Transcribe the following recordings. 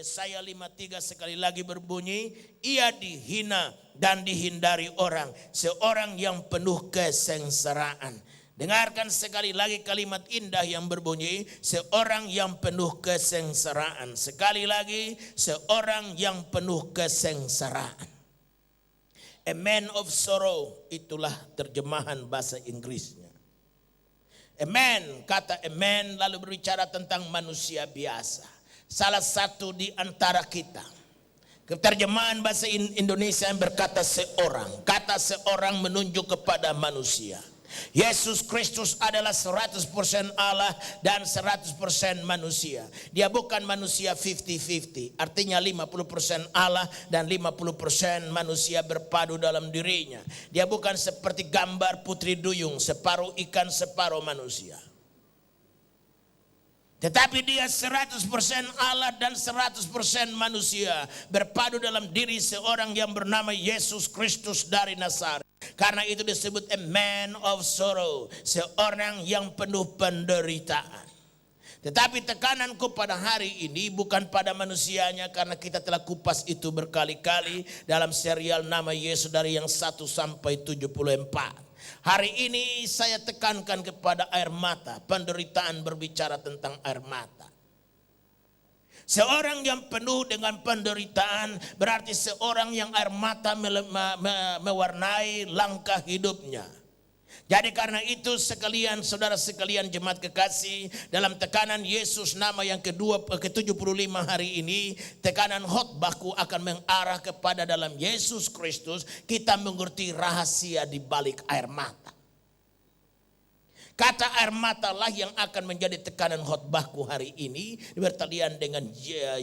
Yesaya 53 sekali lagi berbunyi, ia dihina dan dihindari orang, seorang yang penuh kesengsaraan. Dengarkan sekali lagi kalimat indah yang berbunyi, seorang yang penuh kesengsaraan. Sekali lagi, seorang yang penuh kesengsaraan. A man of sorrow, itulah terjemahan bahasa Inggrisnya. A man, kata a man lalu berbicara tentang manusia biasa. Salah satu di antara kita. Terjemahan bahasa Indonesia yang berkata seorang. Kata seorang menunjuk kepada manusia. Yesus Kristus adalah 100% Allah dan 100% manusia. Dia bukan manusia 50-50. Artinya 50% Allah dan 50% manusia berpadu dalam dirinya. Dia bukan seperti gambar putri duyung, separuh ikan separuh manusia. Tetapi dia 100% Allah dan 100% manusia. Berpadu dalam diri seorang yang bernama Yesus Kristus dari Nazaret. Karena itu disebut a man of sorrow. Seorang yang penuh penderitaan. Tetapi tekananku pada hari ini bukan pada manusianya. Karena kita telah kupas itu berkali-kali dalam serial nama Yesus dari yang 1 sampai 74. Hari ini saya tekankan kepada air mata. Penderitaan berbicara tentang air mata. Seorang yang penuh dengan penderitaan berarti seorang yang air mata mewarnai langkah hidupnya. Jadi karena itu sekalian, saudara sekalian jemaat kekasih, dalam tekanan Yesus nama yang ke-75 hari ini, tekanan khotbahku akan mengarah kepada dalam Yesus Kristus kita mengerti rahasia di balik air mata. Kata air mata lah yang akan menjadi tekanan khotbahku hari ini, bertalian dengan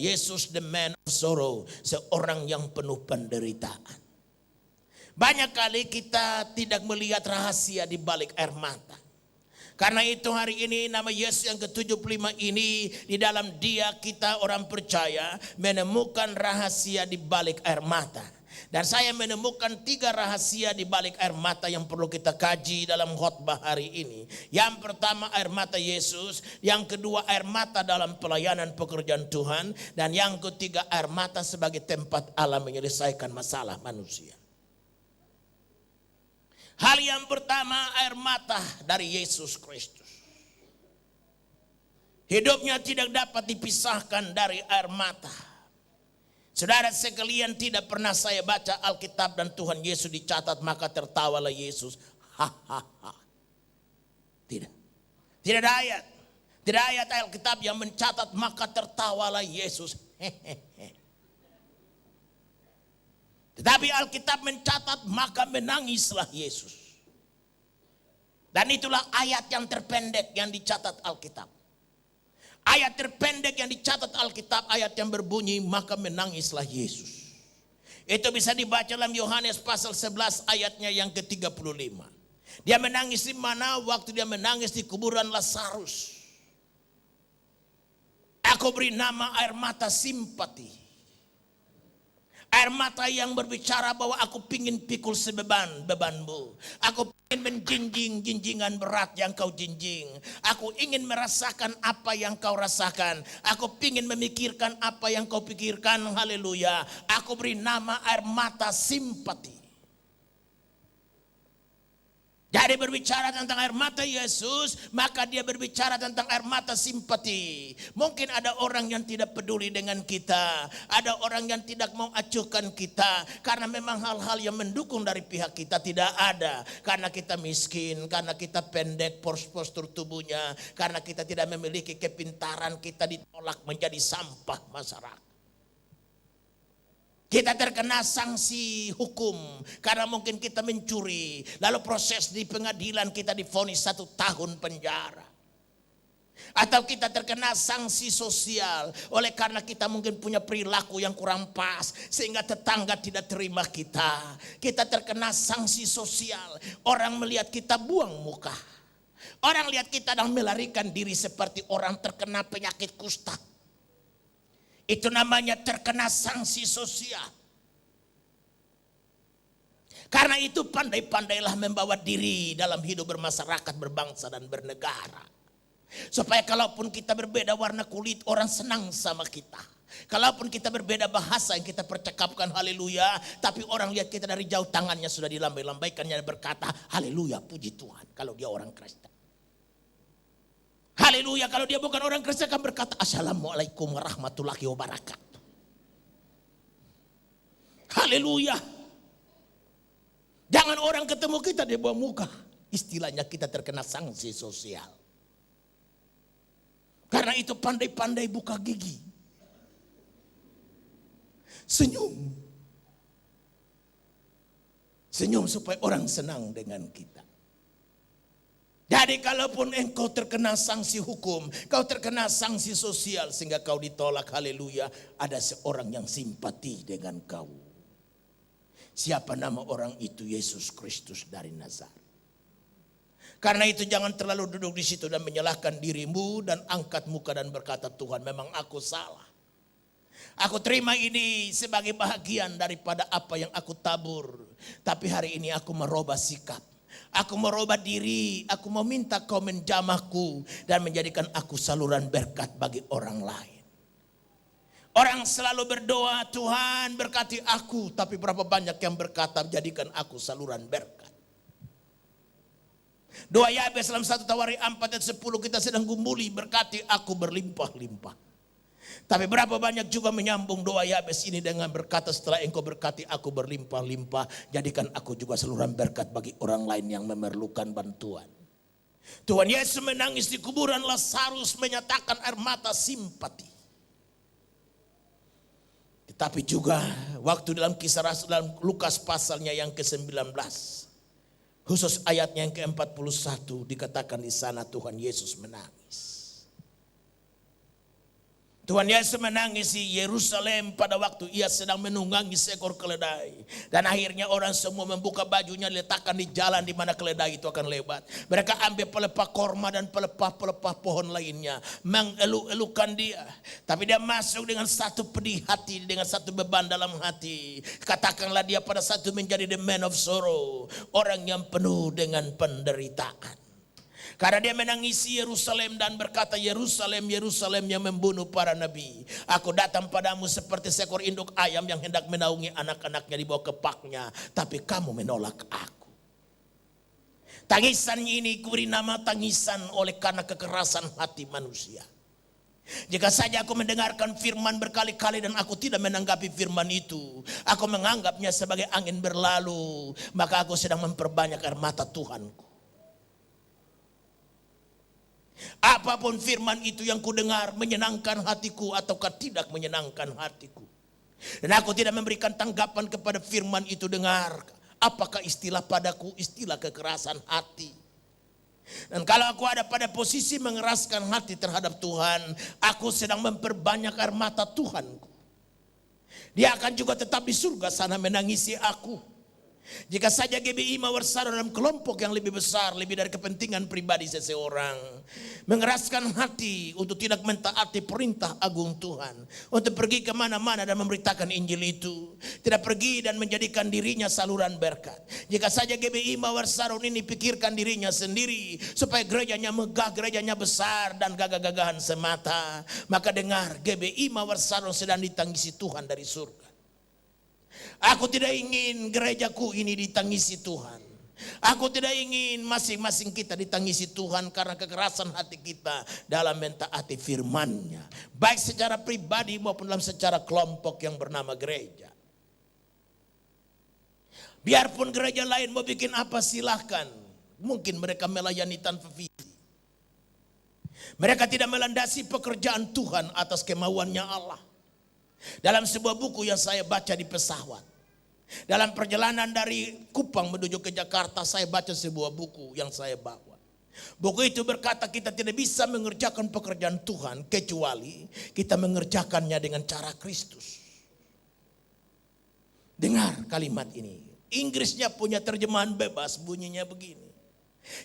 Yesus the man of sorrow, seorang yang penuh penderitaan. Banyak kali kita tidak melihat rahasia di balik air mata. Karena itu hari ini nama Yesus yang ke-75 ini, di dalam dia kita orang percaya menemukan rahasia di balik air mata. Dan saya menemukan 3 rahasia di balik air mata yang perlu kita kaji dalam khotbah hari ini. Yang pertama air mata Yesus, yang kedua air mata dalam pelayanan pekerjaan Tuhan, dan yang ketiga air mata sebagai tempat Allah menyelesaikan masalah manusia. Hal yang pertama air mata dari Yesus Kristus. Hidupnya tidak dapat dipisahkan dari air mata. Saudara sekalian, tidak pernah saya baca Alkitab dan Tuhan Yesus dicatat maka tertawalah Yesus. Hahaha. Tidak. Tidak ada ayat. Tidak ada ayat Alkitab yang mencatat maka tertawalah Yesus. Hehehe. Tetapi Alkitab mencatat maka menangislah Yesus. Dan itulah ayat yang terpendek yang dicatat Alkitab. Ayat terpendek yang dicatat Alkitab, ayat yang berbunyi maka menangislah Yesus. Itu bisa dibaca dalam Yohanes pasal 11 ayatnya yang ke-35. Dia menangis di mana? Waktu dia menangis di kuburan Lazarus. Aku beri nama air mata simpati. Air mata yang berbicara bahwa aku pingin pikul bebanmu. Aku ingin menjinjing jinjingan berat yang kau jinjing. Aku ingin merasakan apa yang kau rasakan. Aku ingin memikirkan apa yang kau pikirkan. Haleluya. Aku beri nama air mata simpati. Jadi berbicara tentang air mata Yesus, maka dia berbicara tentang air mata simpati. Mungkin ada orang yang tidak peduli dengan kita. Ada orang yang tidak mau acuhkan kita. Karena memang hal-hal yang mendukung dari pihak kita tidak ada. Karena kita miskin, karena kita pendek postur tubuhnya. Karena kita tidak memiliki kepintaran, kita ditolak menjadi sampah masyarakat. Kita terkena sanksi hukum karena mungkin kita mencuri. Lalu proses di pengadilan kita divonis 1 tahun penjara. Atau kita terkena sanksi sosial oleh karena kita mungkin punya perilaku yang kurang pas sehingga tetangga tidak terima kita. Kita terkena sanksi sosial. Orang melihat kita buang muka. Orang lihat kita dan melarikan diri seperti orang terkena penyakit kusta. Itu namanya terkena sanksi sosial. Karena itu pandai-pandailah membawa diri dalam hidup bermasyarakat, berbangsa dan bernegara. Supaya kalaupun kita berbeda warna kulit, orang senang sama kita. Kalaupun kita berbeda bahasa yang kita percakapkan haleluya, tapi orang lihat kita dari jauh, tangannya sudah dilambai-lambaikannya berkata haleluya, puji Tuhan. Kalau dia orang Kristen. Haleluya, kalau dia bukan orang Kristen akan berkata assalamualaikum warahmatullahi wabarakatuh. Haleluya. Jangan orang ketemu kita di bawah muka. Istilahnya kita terkena sanksi sosial. Karena itu pandai-pandai buka gigi. Senyum. Senyum supaya orang senang dengan kita. Jadi kalaupun engkau terkena sanksi hukum, kau terkena sanksi sosial sehingga kau ditolak, haleluya, ada seorang yang simpati dengan kau. Siapa nama orang itu? Yesus Kristus dari Nazaret. Karena itu jangan terlalu duduk di situ dan menyalahkan dirimu dan angkat muka dan berkata, Tuhan memang aku salah. Aku terima ini sebagai bahagian daripada apa yang aku tabur. Tapi hari ini aku merubah sikap. Aku merubah diri. Aku meminta kau menjamahku dan menjadikan aku saluran berkat bagi orang lain. Orang selalu berdoa, Tuhan berkati aku. Tapi berapa banyak yang berkata, jadikan aku saluran berkat. Doa Yabes dalam 1 Tawari 4 ayat 10 kita sedang gumuli, berkati aku berlimpah-limpah. Tapi berapa banyak juga menyambung doa Yabes ini dengan berkata, setelah engkau berkati aku berlimpah-limpah, jadikan aku juga saluran berkat bagi orang lain yang memerlukan bantuan. Tuhan Yesus menangis di kuburan Lazarus, menyatakan air mata simpati. Tetapi juga waktu dalam Kisah Rasul dalam Lukas pasalnya yang ke-19, khusus ayatnya yang ke-41 dikatakan di sana Tuhan Yesus menangis. Tuhan Yesus menangis di Yerusalem pada waktu ia sedang menunggangi seekor keledai. Dan akhirnya orang semua membuka bajunya, letakkan di jalan di mana keledai itu akan lewat. Mereka ambil pelepah korma dan pelepah-pelepah pohon lainnya, mengeluk-elukan dia. Tapi dia masuk dengan satu pedih hati, dengan satu beban dalam hati. Katakanlah dia pada satu menjadi the man of sorrow, orang yang penuh dengan penderitaan. Karena dia menangisi Yerusalem dan berkata, Yerusalem, Yerusalem yang membunuh para nabi. Aku datang padamu seperti seekor induk ayam yang hendak menaungi anak-anaknya di bawah kepaknya. Tapi kamu menolak aku. Tangisan ini kuberi nama tangisan oleh karena kekerasan hati manusia. Jika saja aku mendengarkan firman berkali-kali dan aku tidak menanggapi firman itu, aku menganggapnya sebagai angin berlalu, maka aku sedang memperbanyak air mata Tuhanku. Apapun firman itu yang kudengar menyenangkan hatiku ataukah tidak menyenangkan hatiku. Dan aku tidak memberikan tanggapan kepada firman itu dengar. Apakah istilah padaku istilah kekerasan hati. Dan kalau aku ada pada posisi mengeraskan hati terhadap Tuhan, aku sedang memperbanyak air mata Tuhanku. Dia akan juga tetap di surga sana menangisi aku. Jika saja GBI mau bersatu dalam kelompok yang lebih besar, lebih dari kepentingan pribadi seseorang, mengeraskan hati untuk tidak mentaati perintah agung Tuhan, untuk pergi kemana-mana dan memberitakan Injil itu, tidak pergi dan menjadikan dirinya saluran berkat. Jika saja GBI mau bersatu ini pikirkan dirinya sendiri, supaya gerejanya megah, gerejanya besar dan gagah-gagahan semata, maka dengar, GBI mau bersatu sedang ditangisi Tuhan dari surga. Aku tidak ingin gerejaku ini ditangisi Tuhan. Aku tidak ingin masing-masing kita ditangisi Tuhan karena kekerasan hati kita dalam mentaati firman-Nya. Baik secara pribadi maupun dalam secara kelompok yang bernama gereja. Biarpun gereja lain mau bikin apa silahkan. Mungkin mereka melayani tanpa visi. Mereka tidak melandasi pekerjaan Tuhan atas kemauannya Allah. Dalam sebuah buku yang saya baca di pesawat, dalam perjalanan dari Kupang menuju ke Jakarta, saya baca sebuah buku yang saya bawa. Buku itu berkata kita tidak bisa mengerjakan pekerjaan Tuhan kecuali kita mengerjakannya dengan cara Kristus. Dengar kalimat ini. Inggrisnya punya terjemahan bebas, bunyinya begini.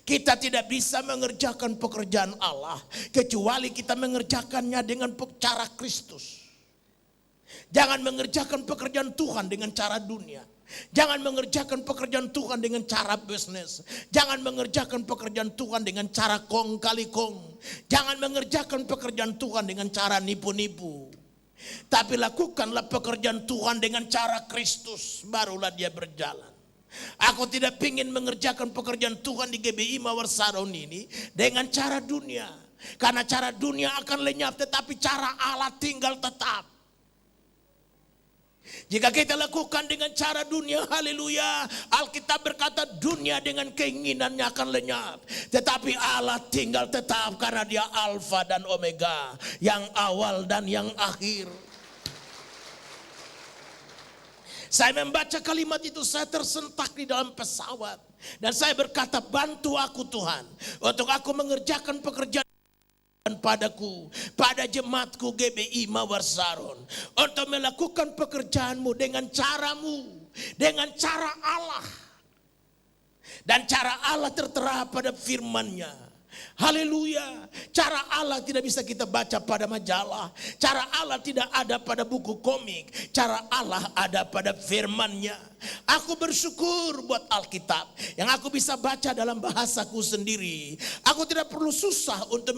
Kita tidak bisa mengerjakan pekerjaan Allah kecuali kita mengerjakannya dengan cara Kristus. Jangan mengerjakan pekerjaan Tuhan dengan cara dunia. Jangan mengerjakan pekerjaan Tuhan dengan cara bisnis. Jangan mengerjakan pekerjaan Tuhan dengan cara kong kali kong. Jangan mengerjakan pekerjaan Tuhan dengan cara nipu-nipu. Tapi lakukanlah pekerjaan Tuhan dengan cara Kristus, barulah dia berjalan. Aku tidak ingin mengerjakan pekerjaan Tuhan di GBI Mawar Saron ini dengan cara dunia. Karena cara dunia akan lenyap, tetapi cara Allah tinggal tetap. Jika kita lakukan dengan cara dunia, haleluya, Alkitab berkata dunia dengan keinginannya akan lenyap. Tetapi Allah tinggal tetap karena dia Alfa dan Omega, yang awal dan yang akhir. Saya membaca kalimat itu, saya tersentak di dalam pesawat. Dan saya berkata, bantu aku Tuhan, untuk aku mengerjakan pekerjaan padaku, pada jemaatku GBI Mawar Saron, untuk melakukan pekerjaanmu dengan caramu, dengan cara Allah. Dan cara Allah tertera pada firman-Nya. Haleluya. Cara Allah tidak bisa kita baca pada majalah. Cara Allah tidak ada pada buku komik. Cara Allah ada pada firman-Nya. Aku bersyukur buat Alkitab yang aku bisa baca dalam bahasaku sendiri. Aku tidak perlu susah untuk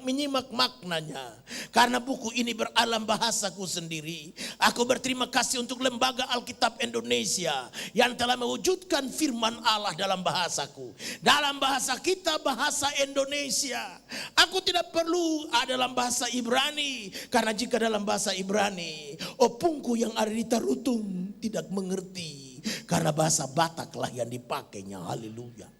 menyimak maknanya, karena buku ini beralam bahasaku sendiri. Aku berterima kasih untuk Lembaga Alkitab Indonesia yang telah mewujudkan firman Allah dalam bahasaku. Dalam bahasa kita, bahasa Indonesia. Aku tidak perlu dalam bahasa Ibrani, karena jika dalam bahasa Ibrani, opungku yang ada di Tarutung tidak mengerti. Karena bahasa Bataklah yang dipakainya, haleluya.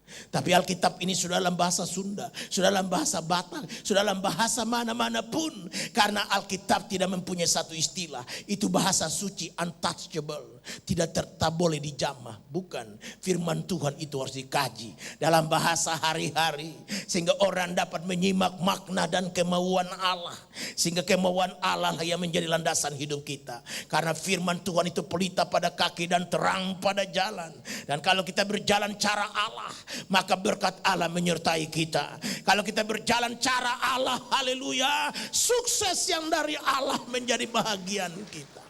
Tapi Alkitab ini sudah dalam bahasa Sunda, sudah dalam bahasa Batak, sudah dalam bahasa mana-mana pun. Karena Alkitab tidak mempunyai satu istilah, itu bahasa suci, untouchable, tidak boleh dijamah. Bukan, firman Tuhan itu harus dikaji dalam bahasa hari-hari, sehingga orang dapat menyimak makna dan kemauan Allah. Sehingga kemauan Allah lah yang menjadi landasan hidup kita. Karena firman Tuhan itu pelita pada kaki dan terang pada jalan. Dan kalau kita berjalan cara Allah, maka berkat Allah menyertai kita. Kalau kita berjalan cara Allah, haleluya, sukses yang dari Allah menjadi bahagian kita.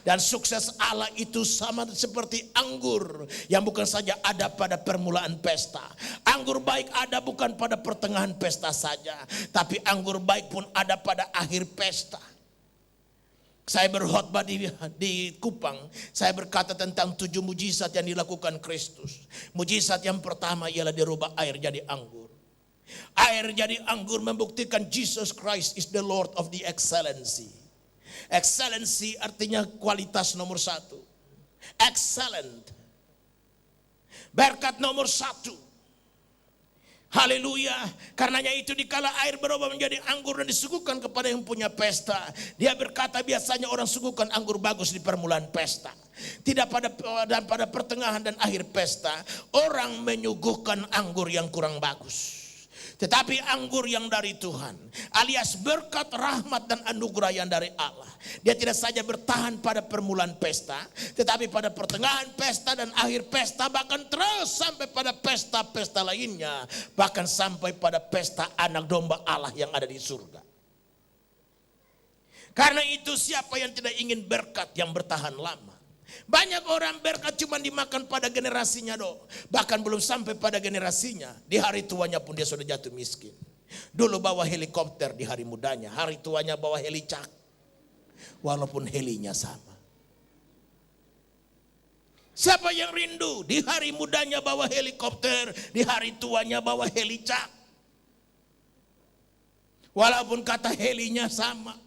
Dan sukses Allah itu sama seperti anggur yang bukan saja ada pada permulaan pesta. Anggur baik ada bukan pada pertengahan pesta saja, tapi anggur baik pun ada pada akhir pesta. Saya berkhotbah di Kupang, saya berkata tentang 7 mujizat yang dilakukan Kristus. Mujizat yang pertama ialah dirubah air jadi anggur. Air jadi anggur membuktikan Jesus Christ is the Lord of the excellency. Excellency artinya kualitas nomor 1. Excellent. Berkat nomor 1. Haleluya. Karenanya itu dikala air berubah menjadi anggur dan disuguhkan kepada yang punya pesta. Dia berkata biasanya orang suguhkan anggur bagus di permulaan pesta. Tidak pada pertengahan dan akhir pesta. Orang menyuguhkan anggur yang kurang bagus. Tetapi anggur yang dari Tuhan, alias berkat, rahmat dan anugerah yang dari Allah, dia tidak saja bertahan pada permulaan pesta, tetapi pada pertengahan pesta dan akhir pesta, bahkan terus sampai pada pesta-pesta lainnya, bahkan sampai pada pesta anak domba Allah yang ada di surga. Karena itu siapa yang tidak ingin berkat yang bertahan lama? Banyak orang berkat cuma dimakan pada generasinya doh. Bahkan belum sampai pada generasinya, di hari tuanya pun dia sudah jatuh miskin. Dulu bawa helikopter di hari mudanya, hari tuanya bawa helicak. Walaupun helinya sama. Siapa yang rindu di hari mudanya bawa helikopter, di hari tuanya bawa helicak? Walaupun kata helinya sama.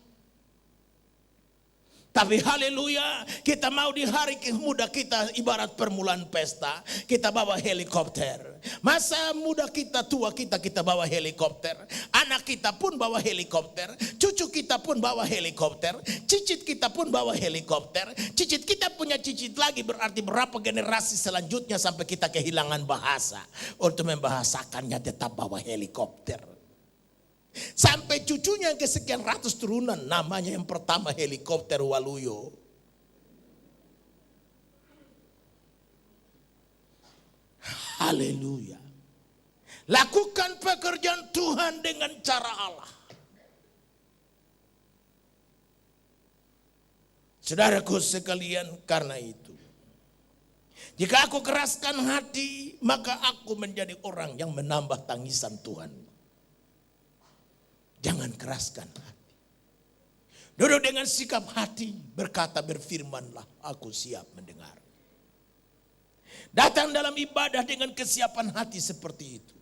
Tapi haleluya, kita mau di hari muda kita ibarat permulaan pesta, kita bawa helikopter. Masa muda kita, tua kita bawa helikopter. Anak kita pun bawa helikopter, cucu kita pun bawa helikopter, cicit kita pun bawa helikopter. Cicit kita punya cicit lagi, berarti berapa generasi selanjutnya sampai kita kehilangan bahasa. Untuk membahasakannya tetap bawa helikopter. Sampai cucunya yang kesekian ratus turunan, namanya yang pertama helikopter Waluyo. Haleluya. Lakukan pekerjaan Tuhan dengan cara Allah. Saudaraku sekalian, karena itu, jika aku keraskan hati, maka aku menjadi orang yang menambah tangisan Tuhan. Jangan keraskan hati. Duduk dengan sikap hati, berkata berfirmanlah, aku siap mendengar. Datang dalam ibadah dengan kesiapan hati seperti itu.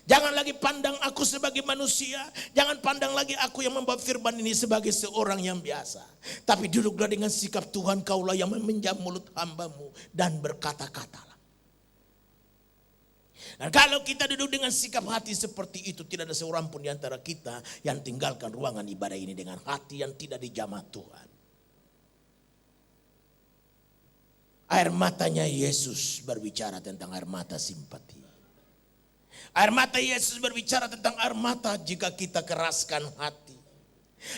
Jangan lagi pandang aku sebagai manusia. Jangan pandang lagi aku yang membawa firman ini sebagai seorang yang biasa. Tapi duduklah dengan sikap Tuhan kaulah yang meminjam mulut hambamu dan berkata-katalah. Dan kalau kita duduk dengan sikap hati seperti itu, tidak ada seorang pun di antara kita yang tinggalkan ruangan ibadah ini dengan hati yang tidak dijamah Tuhan. Air matanya Yesus berbicara tentang air mata simpati. Air mata Yesus berbicara tentang air mata jika kita keraskan hati.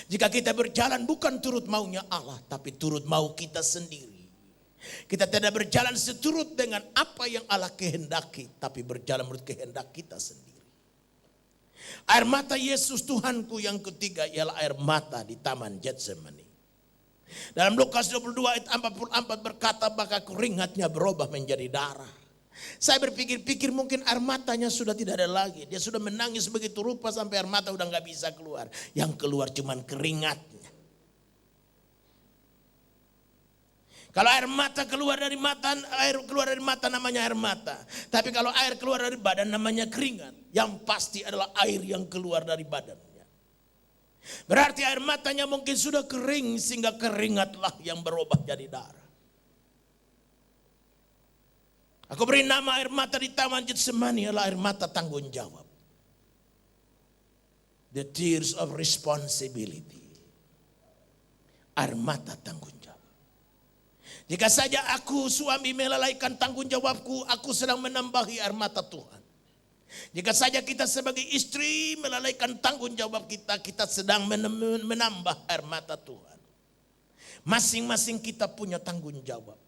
Jika kita berjalan bukan turut maunya Allah, tapi turut mau kita sendiri. Kita tidak berjalan seturut dengan apa yang Allah kehendaki, tapi berjalan menurut kehendak kita sendiri. Air mata Yesus Tuhanku yang ketiga ialah air mata di Taman Getsemani. Dalam Lukas 22 ayat 44 berkata, maka keringatnya berubah menjadi darah. Saya berpikir-pikir mungkin air matanya sudah tidak ada lagi. Dia sudah menangis begitu rupa sampai air mata udah gak bisa keluar. Yang keluar cuman keringatnya. Kalau air mata keluar dari mata, air keluar dari mata namanya air mata. Tapi kalau air keluar dari badan namanya keringat. Yang pasti adalah air yang keluar dari badannya. Berarti air matanya mungkin sudah kering sehingga keringatlah yang berubah jadi darah. Aku beri nama air mata di Taman Getsemani adalah air mata tanggung jawab. The tears of responsibility. Air mata tanggung jawab. Jika saja aku suami melalaikan tanggung jawabku, aku sedang menambahi air mata Tuhan. Jika saja kita sebagai istri melalaikan tanggung jawab kita, kita sedang menambah air mata Tuhan. Masing-masing kita punya tanggung jawab.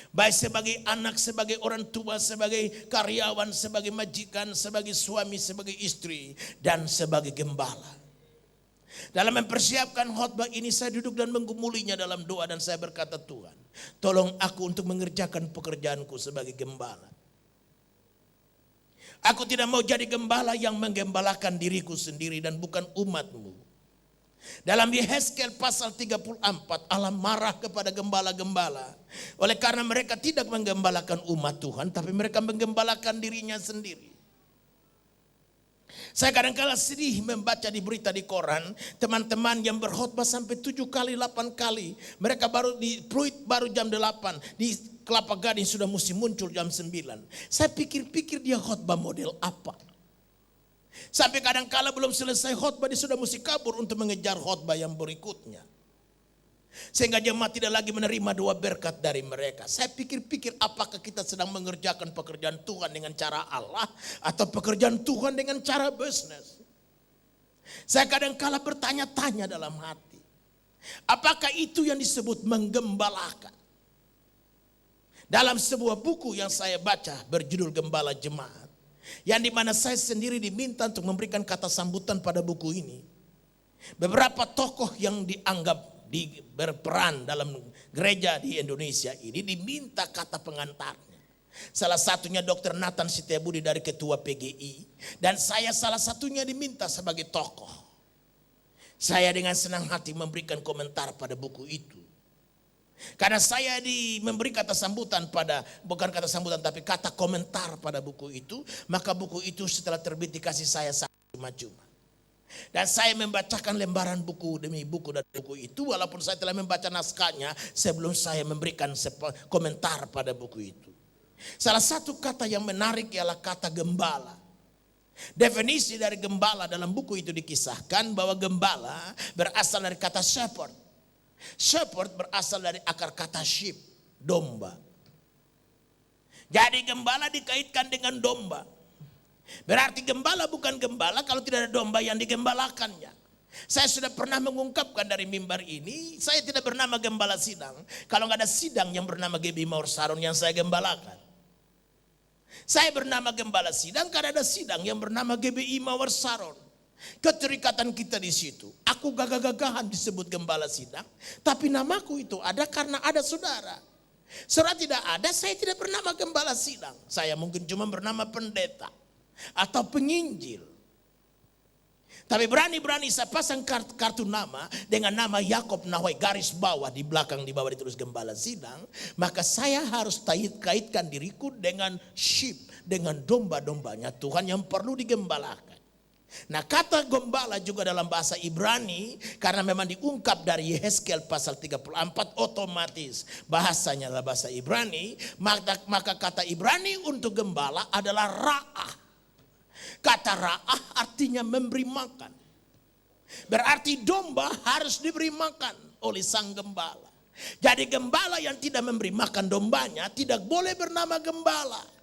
Baik sebagai anak, sebagai orang tua, sebagai karyawan, sebagai majikan, sebagai suami, sebagai istri, dan sebagai gembala. Dalam mempersiapkan khotbah ini saya duduk dan menggumulinya dalam doa dan saya berkata, Tuhan, tolong aku untuk mengerjakan pekerjaanku sebagai gembala. Aku tidak mau jadi gembala yang menggembalakan diriku sendiri dan bukan umatmu. Dalam Yehezkel pasal 34 Allah marah kepada gembala-gembala. Oleh karena mereka tidak menggembalakan umat Tuhan, tapi mereka menggembalakan dirinya sendiri. Saya kadang-kala sedih membaca di berita di koran, teman-teman yang berkhotbah sampai 7 kali, 8 kali. Mereka baru di Pluit baru jam 8, di Kelapa Gading sudah mesti muncul jam 9. Saya pikir-pikir dia khotbah model apa. Sampai kadang-kala belum selesai khotbah dia sudah mesti kabur untuk mengejar khotbah yang berikutnya. Sehingga jemaat tidak lagi menerima doa berkat dari mereka. Saya pikir-pikir apakah kita sedang mengerjakan pekerjaan Tuhan dengan cara Allah atau pekerjaan Tuhan dengan cara bisnis. Saya kadang-kala bertanya-tanya dalam hati. Apakah itu yang disebut menggembalakan? Dalam sebuah buku yang saya baca berjudul Gembala Jemaat. Yang dimana saya sendiri diminta untuk memberikan kata sambutan pada buku ini. Beberapa tokoh yang dianggap berperan dalam gereja di Indonesia ini diminta kata pengantarnya. Salah satunya Dr. Nathan Setiabudi dari Ketua PGI. Dan saya salah satunya diminta sebagai tokoh. Saya dengan senang hati memberikan komentar pada buku itu. Karena saya memberi kata sambutan bukan kata sambutan tapi kata komentar pada buku itu. Maka buku itu setelah terbit dikasih saya cuma-cuma. Dan saya membacakan lembaran buku demi buku dari buku itu. Walaupun saya telah membaca naskahnya sebelum saya memberikan komentar pada buku itu. Salah satu kata yang menarik ialah kata gembala. Definisi dari gembala dalam buku itu dikisahkan bahwa gembala berasal dari kata shepherd. Shepherd berasal dari akar kata sheep, domba. Jadi gembala dikaitkan dengan domba. Berarti gembala bukan gembala kalau tidak ada domba yang digembalakannya. Saya sudah pernah mengungkapkan dari mimbar ini, saya tidak bernama gembala sidang. Kalau nggak ada sidang yang bernama GBI Mawar Saron yang saya gembalakan. Saya bernama gembala sidang karena ada sidang yang bernama GBI Mawar Saron. Keterikatan kita di situ. Aku gagah-gagahan disebut gembala sidang, tapi namaku itu ada karena ada saudara. Saudara tidak ada, saya tidak bernama gembala sidang. Saya mungkin cuma bernama pendeta atau penginjil. Tapi berani-berani saya pasang kartu nama dengan nama Yakob Nahwai garis bawah di belakang, di bawah ditulis gembala sidang. Maka saya harus kaitkan diriku dengan sheep, dengan domba-dombanya Tuhan yang perlu digembalakan. Nah, kata gembala juga dalam bahasa Ibrani, karena memang diungkap dari Yehezkiel pasal 34, otomatis bahasanya adalah bahasa Ibrani. Maka kata Ibrani untuk gembala adalah ra'ah. Kata ra'ah artinya memberi makan. Berarti domba harus diberi makan oleh sang gembala. Jadi gembala yang tidak memberi makan dombanya tidak boleh bernama gembala.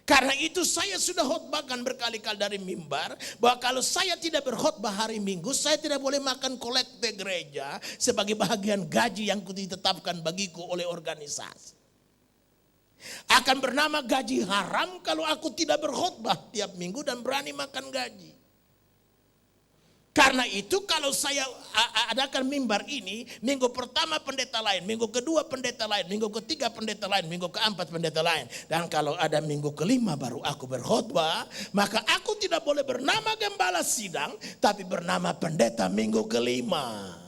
Karena itu saya sudah khotbahkan berkali-kali dari mimbar bahwa kalau saya tidak berkhotbah hari Minggu, saya tidak boleh makan kolekte gereja sebagai bahagian gaji yang ditetapkan bagiku oleh organisasi. Akan bernama gaji haram kalau aku tidak berkhotbah tiap minggu dan berani makan gaji. Karena itu kalau saya adakan mimbar ini, minggu pertama pendeta lain, minggu kedua pendeta lain, minggu ketiga pendeta lain, minggu keempat pendeta lain. Dan kalau ada minggu kelima baru aku berkhotbah, maka aku tidak boleh bernama gembala sidang, tapi bernama pendeta minggu kelima.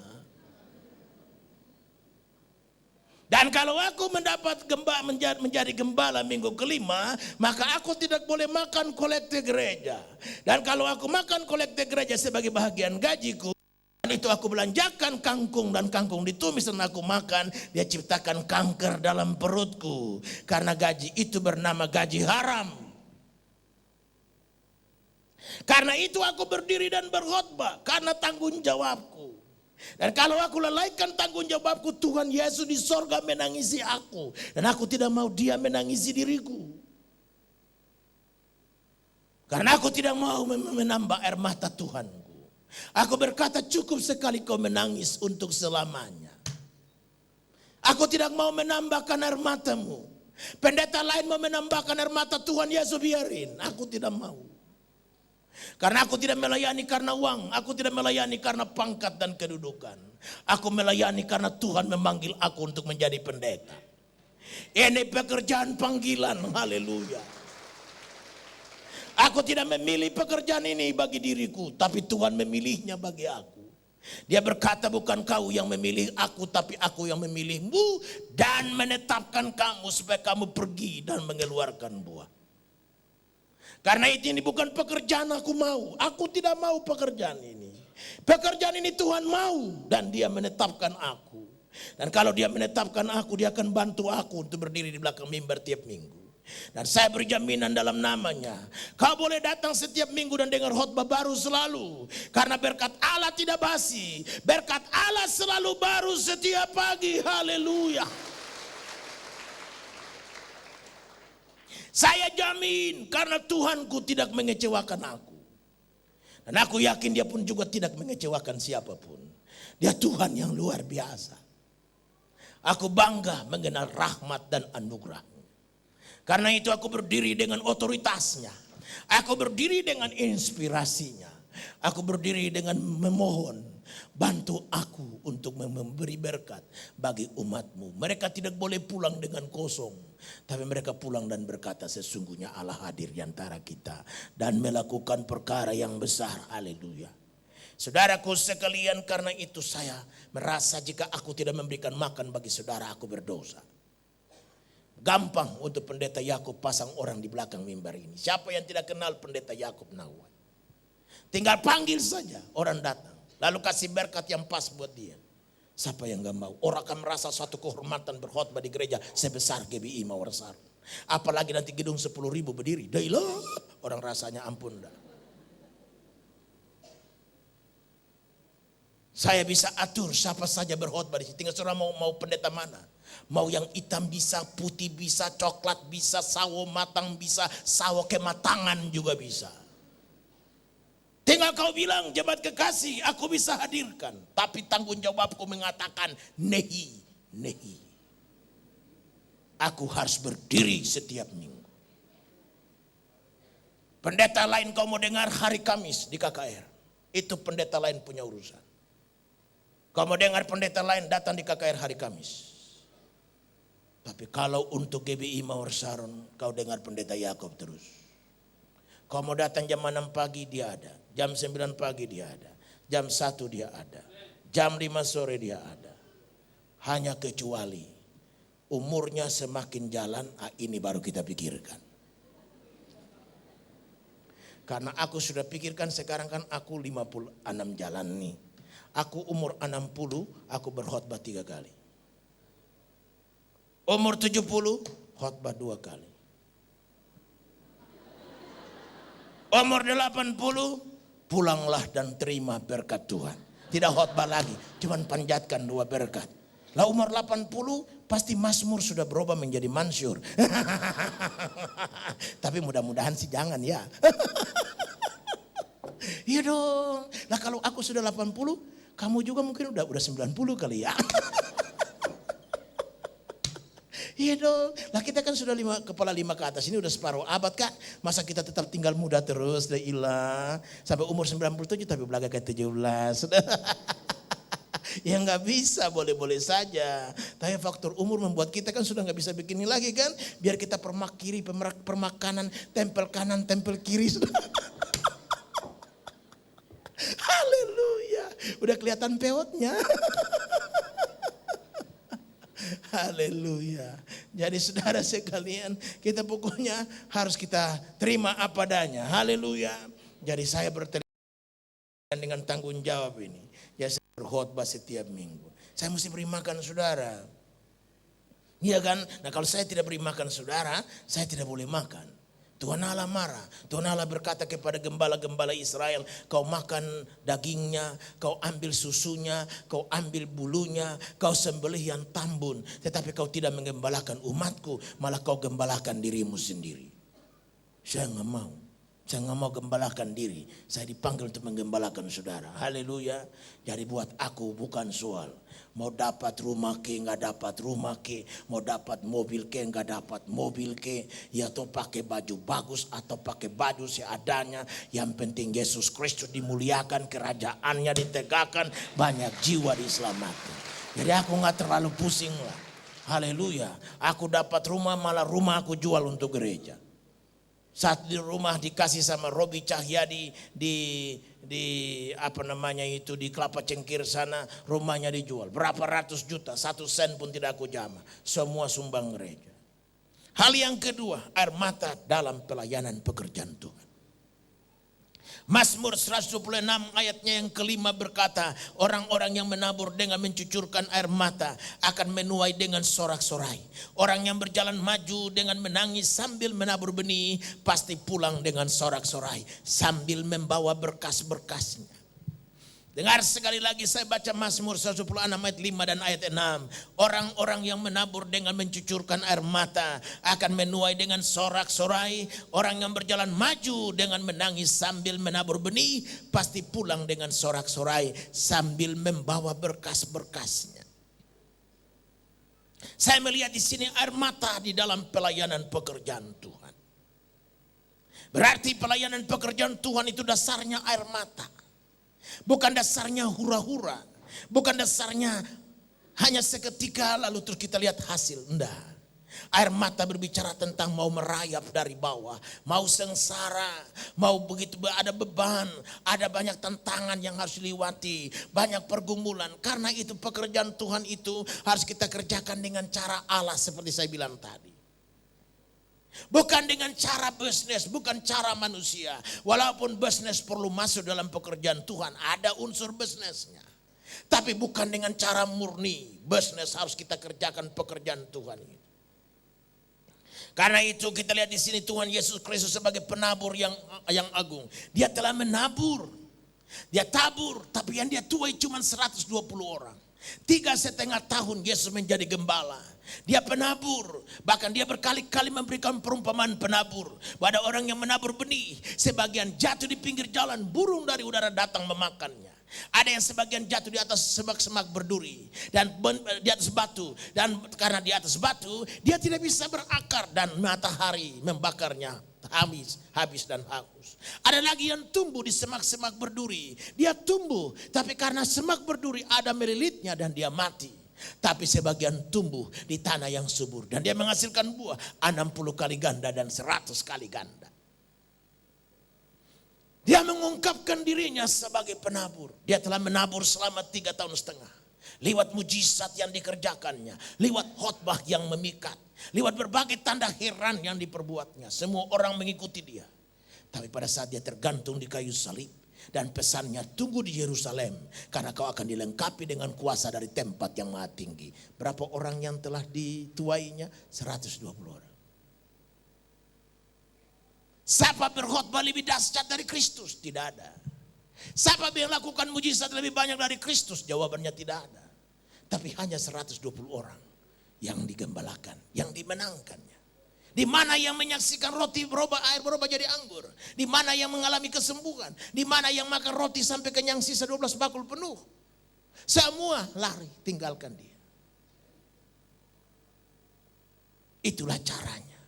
Dan kalau aku mendapat menjadi gembala minggu kelima, maka aku tidak boleh makan kolekte gereja. Dan kalau aku makan kolekte gereja sebagai bahagian gajiku, dan itu aku belanjakan kangkung dan kangkung ditumis dan aku makan, dia ciptakan kanker dalam perutku. Karena gaji itu bernama gaji haram. Karena itu aku berdiri dan berkhotbah, karena tanggung jawabku. Dan kalau aku lalaikan tanggung jawabku, Tuhan Yesus di sorga menangisi aku. Dan aku tidak mau dia menangisi diriku. Karena aku tidak mau menambah air mata Tuhanku. Aku berkata cukup sekali kau menangis untuk selamanya. Aku tidak mau menambahkan air matamu. Pendeta lain mau menambahkan air mata Tuhan Yesus, biarin. Aku tidak mau. Karena aku tidak melayani karena uang, aku tidak melayani karena pangkat dan kedudukan. Aku melayani karena Tuhan memanggil aku untuk menjadi pendeta. Ini pekerjaan panggilan, haleluya. Aku tidak memilih pekerjaan ini bagi diriku, tapi Tuhan memilihnya bagi aku. Dia berkata bukan kau yang memilih aku, tapi aku yang memilihmu dan menetapkan kamu supaya kamu pergi dan mengeluarkan buah. Karena itu ini bukan pekerjaan aku mau. Aku tidak mau pekerjaan ini. Pekerjaan ini Tuhan mau dan dia menetapkan aku. Dan kalau dia menetapkan aku, dia akan bantu aku untuk berdiri di belakang mimbar tiap minggu. Dan saya beri jaminan dalam namanya. Kau boleh datang setiap minggu dan dengar khotbah baru selalu. Karena berkat Allah tidak basi. Berkat Allah selalu baru setiap pagi. Haleluya. Saya jamin karena Tuhanku tidak mengecewakan aku. Dan aku yakin dia pun juga tidak mengecewakan siapapun. Dia Tuhan yang luar biasa. Aku bangga mengenal rahmat dan anugerah. Karena itu aku berdiri dengan otoritasnya. Aku berdiri dengan inspirasinya. Aku berdiri dengan memohon, bantu aku untuk memberi berkat bagi umatmu. Mereka tidak boleh pulang dengan kosong, tapi mereka pulang dan berkata sesungguhnya Allah hadir di antara kita dan melakukan perkara yang besar. Haleluya. Saudaraku sekalian, karena itu saya merasa jika aku tidak memberikan makan bagi saudara, aku berdosa. Gampang untuk pendeta Yakub pasang orang di belakang mimbar ini. Siapa yang tidak kenal pendeta Yakub Nahwai? Tinggal panggil saja, orang datang. Lalu kasih berkat yang pas buat dia. Siapa yang gak mau? Orang akan merasa suatu kehormatan berkhotbah di gereja sebesar GBI Mawar Sarun. Apalagi nanti gedung 10.000 berdiri. Dailah, orang rasanya ampun dah. Saya bisa atur siapa saja berkhotbah di sini. Tinggal saudara mau pendeta mana? Mau yang hitam bisa, putih bisa, coklat bisa, sawo matang bisa, sawo kematangan juga bisa. Tinggal kau bilang jemaat kekasih, aku bisa hadirkan. Tapi tanggung jawabku mengatakan nehi, nehi. Aku harus berdiri setiap minggu. Pendeta lain kau mau dengar hari Kamis di KKR. Itu pendeta lain punya urusan. Kau mau dengar pendeta lain datang di KKR hari Kamis. Tapi kalau untuk GBI Mawar Sarun, kau dengar pendeta Yakub terus. Kau mau datang jam 6 pagi dia ada. Jam 9 pagi dia ada. Jam 1 dia ada. Jam 5 sore dia ada. Hanya kecuali umurnya semakin jalan, ini baru kita pikirkan. Karena aku sudah pikirkan sekarang kan aku 56 jalan nih. Aku umur 60, aku berkhotbah 3 kali. Umur 70, khotbah 2 kali. Umur 80, pulanglah dan terima berkat Tuhan. Tidak khotbah lagi, cuman panjatkan 2 berkat. Lah umur 80 pasti Mazmur sudah berubah menjadi mansyur. Tapi mudah-mudahan sih jangan ya. Iya dong. Nah kalau aku sudah 80, kamu juga mungkin udah 90 kali ya. Iya dong. Lah kita kan sudah kepala 5 ke atas, ini udah separuh abad Kak. Masa kita tetap tinggal muda terus, la ilah. Sampai umur 97 tapi belaga kayak 17. Ya nggak bisa, boleh-boleh saja. Tapi faktor umur membuat kita kan sudah nggak bisa begini lagi kan. Biar kita permak kiri, permakanan, tempel kanan, tempel kiri. Haleluya. Udah kelihatan peotnya. Haleluya. Jadi saudara sekalian, kita pokoknya harus kita terima apa adanya. Haleluya. Jadi saya berterima dengan tanggung jawab ini. Ya saya berkhotbah setiap minggu. Saya mesti beri makan saudara. Iya kan? Nah kalau saya tidak beri makan saudara, saya tidak boleh makan. Tuhan Allah marah. Tuhan Allah berkata kepada gembala-gembala Israel, kau makan dagingnya, kau ambil susunya, kau ambil bulunya, kau sembelih yang tambun. Tetapi kau tidak menggembalakan umatku, malah kau gembalakan dirimu sendiri. Saya nggak mau. Saya nggak mau gembalakan diri. Saya dipanggil untuk menggembalakan saudara. Haleluya. Jadi buat aku bukan soal. Mau dapat rumah ke nggak dapat rumah ke. Mau dapat mobil ke nggak dapat mobil ke. Ya atau pakai baju bagus atau pakai baju seadanya. Yang penting Yesus Kristus dimuliakan. Kerajaannya ditegakkan. Banyak jiwa diselamatkan. Jadi aku nggak terlalu pusing lah. Haleluya. Aku dapat rumah malah rumah aku jual untuk gereja. Saat di rumah dikasih sama Robi Cahyadi di apa namanya itu di Kelapa Cengkir sana, rumahnya dijual berapa ratus juta, 1 sen pun tidak aku jamah, semua sumbang gereja. Hal yang kedua, air mata dalam pelayanan pekerjaan Tuhan. Mazmur 126 ayatnya yang kelima berkata, orang-orang yang menabur dengan mencucurkan air mata akan menuai dengan sorak-sorai. Orang yang berjalan maju dengan menangis sambil menabur benih pasti pulang dengan sorak-sorai sambil membawa berkas-berkasnya. Dengar sekali lagi saya baca Mazmur 126 ayat 5 dan ayat 6. Orang-orang yang menabur dengan mencucurkan air mata akan menuai dengan sorak-sorai. Orang yang berjalan maju dengan menangis sambil menabur benih pasti pulang dengan sorak-sorai sambil membawa berkas-berkasnya. Saya melihat di sini air mata di dalam pelayanan pekerjaan Tuhan. Berarti pelayanan pekerjaan Tuhan itu dasarnya air mata. Bukan dasarnya hura-hura. Bukan dasarnya hanya seketika lalu terus kita lihat hasil. Enggak. Air mata berbicara tentang mau merayap dari bawah. Mau sengsara. Mau begitu ada beban. Ada banyak tantangan yang harus dilewati. Banyak pergumulan. Karena itu pekerjaan Tuhan itu harus kita kerjakan dengan cara Allah seperti saya bilang tadi. Bukan dengan cara bisnis, bukan cara manusia. Walaupun bisnis perlu masuk dalam pekerjaan Tuhan, ada unsur bisnisnya. Tapi bukan dengan cara murni, bisnis harus kita kerjakan pekerjaan Tuhan itu. Karena itu kita lihat di sini Tuhan Yesus Kristus sebagai penabur yang agung. Dia telah menabur, dia tabur, tapi yang dia tuai cuma 120 orang. 3,5 tahun Yesus menjadi gembala. Dia penabur. Bahkan dia berkali-kali memberikan perumpamaan penabur. Ada orang yang menabur benih. Sebagian jatuh di pinggir jalan. Burung dari udara datang memakannya. Ada yang sebagian jatuh di atas semak-semak berduri. Dan di atas batu. Dan karena di atas batu dia tidak bisa berakar. Dan matahari membakarnya. Habis dan hangus. Ada lagi yang tumbuh di semak-semak berduri. Dia tumbuh. Tapi karena semak berduri ada melilitnya dan dia mati. Tapi sebagian tumbuh di tanah yang subur. Dan dia menghasilkan buah 60 kali ganda dan 100 kali ganda. Dia mengungkapkan dirinya sebagai penabur. Dia telah menabur selama 3,5 tahun. Lewat mujizat yang dikerjakannya. Lewat khotbah yang memikat. Lewat berbagai tanda heran yang diperbuatnya. Semua orang mengikuti dia. Tapi pada saat dia tergantung di kayu salib. Dan pesannya, tunggu di Yerusalem. Karena kau akan dilengkapi dengan kuasa dari tempat yang maha tinggi. Berapa orang yang telah dituainya? 120 orang. Siapa berkhotbah lebih dahsyat dari Kristus? Tidak ada. Siapa yang lakukan mujizat lebih banyak dari Kristus? Jawabannya tidak ada. Tapi hanya 120 orang yang digembalakan, yang dimenangkannya. Di mana yang menyaksikan roti berubah, air berubah jadi anggur. Di mana yang mengalami kesembuhan. Di mana yang makan roti sampai kenyang sisa 12 bakul penuh. Semua lari tinggalkan dia. Itulah caranya.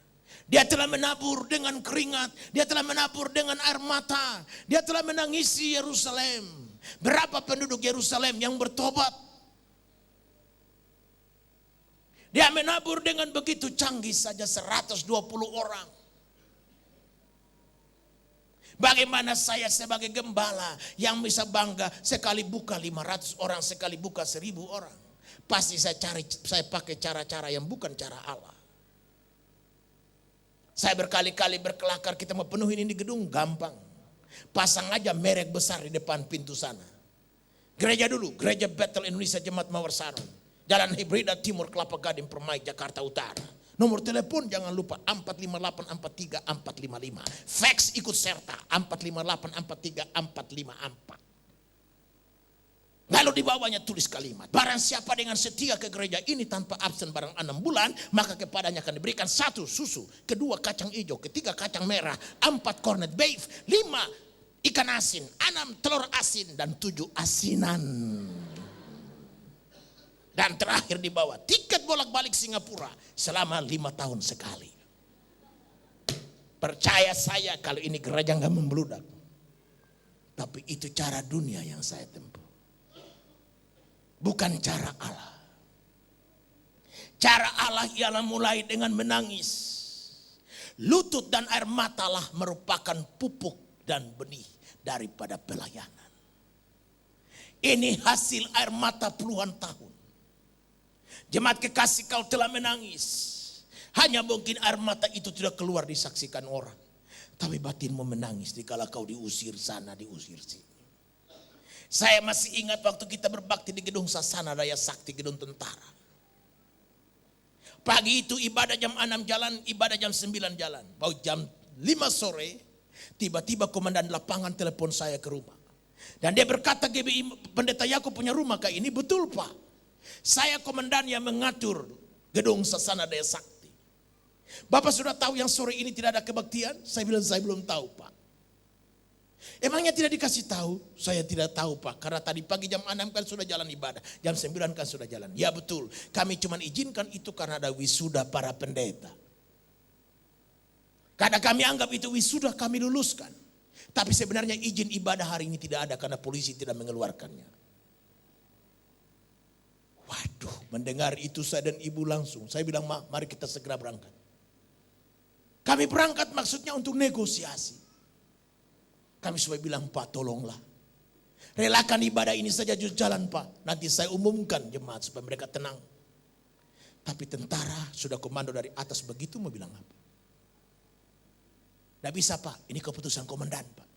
Dia telah menabur dengan keringat. Dia telah menabur dengan air mata. Dia telah menangisi Yerusalem. Berapa penduduk Yerusalem yang bertobat? Dia menabur dengan begitu canggih saja 120 orang. Bagaimana saya sebagai gembala yang bisa bangga sekali buka 500 orang, sekali buka 1.000 orang. Pasti saya pakai cara-cara yang bukan cara Allah. Saya berkali-kali berkelakar, kita mau penuhin ini gedung, gampang. Pasang aja merek besar di depan pintu sana. Gereja dulu, Gereja Bethel Indonesia Jemaat Mawar Saron. Jalan Hibrida Timur Kelapa Gading Permai Jakarta Utara. Nomor telepon jangan lupa 458 43 455. Fax ikut serta 458 43 454. Lalu di bawahnya tulis kalimat, barang siapa dengan setia ke gereja ini tanpa absen barang 6 bulan, maka kepadanya akan diberikan 1 susu, 2 kacang hijau, 3 kacang merah, 4 cornet beef, 5 ikan asin, 6 telur asin, dan 7 asinan. Dan terakhir di bawah, tiket bolak-balik Singapura selama 5 tahun sekali. Percaya saya kalau ini gereja gak membludak. Tapi itu cara dunia yang saya tempuh. Bukan cara Allah. Cara Allah ialah mulai dengan menangis. Lutut dan air matalah merupakan pupuk dan benih daripada pelayanan. Ini hasil air mata puluhan tahun. Jemaat kekasih, kau telah menangis. Hanya mungkin air mata itu tidak keluar disaksikan orang. Tapi batinmu menangis dikala kau diusir sana, diusir sini. Saya masih ingat waktu kita berbakti di gedung Sasana Daya Sakti, gedung tentara. Pagi itu ibadah jam 6 jalan, ibadah jam 9 jalan. Baru jam 5 sore, tiba-tiba komandan lapangan telepon saya ke rumah. Dan dia berkata, GBI Pendeta Yakub punya rumah kayak ini. Betul Pak, saya komandan yang mengatur gedung Sasana Daya Sakti. Bapak sudah tahu yang sore ini tidak ada kebaktian? Saya bilang, saya belum tahu Pak. Emangnya tidak dikasih tahu? Saya tidak tahu Pak, karena tadi pagi jam 6 kan sudah jalan ibadah, jam 9 kan sudah jalan. Ya betul, kami cuma izinkan itu karena ada wisuda para pendeta. Karena kami anggap itu wisuda, kami luluskan. Tapi sebenarnya izin ibadah hari ini tidak ada karena polisi tidak mengeluarkannya. Waduh, mendengar itu saya dan ibu langsung, saya bilang, Ma, mari kita segera berangkat. Kami berangkat maksudnya untuk negosiasi. Kami supaya bilang, Pak tolonglah. Relakan ibadah ini saja jalan Pak. Nanti saya umumkan jemaat supaya mereka tenang. Tapi tentara sudah komando dari atas begitu mau bilang apa? Tidak bisa Pak, ini keputusan komandan Pak.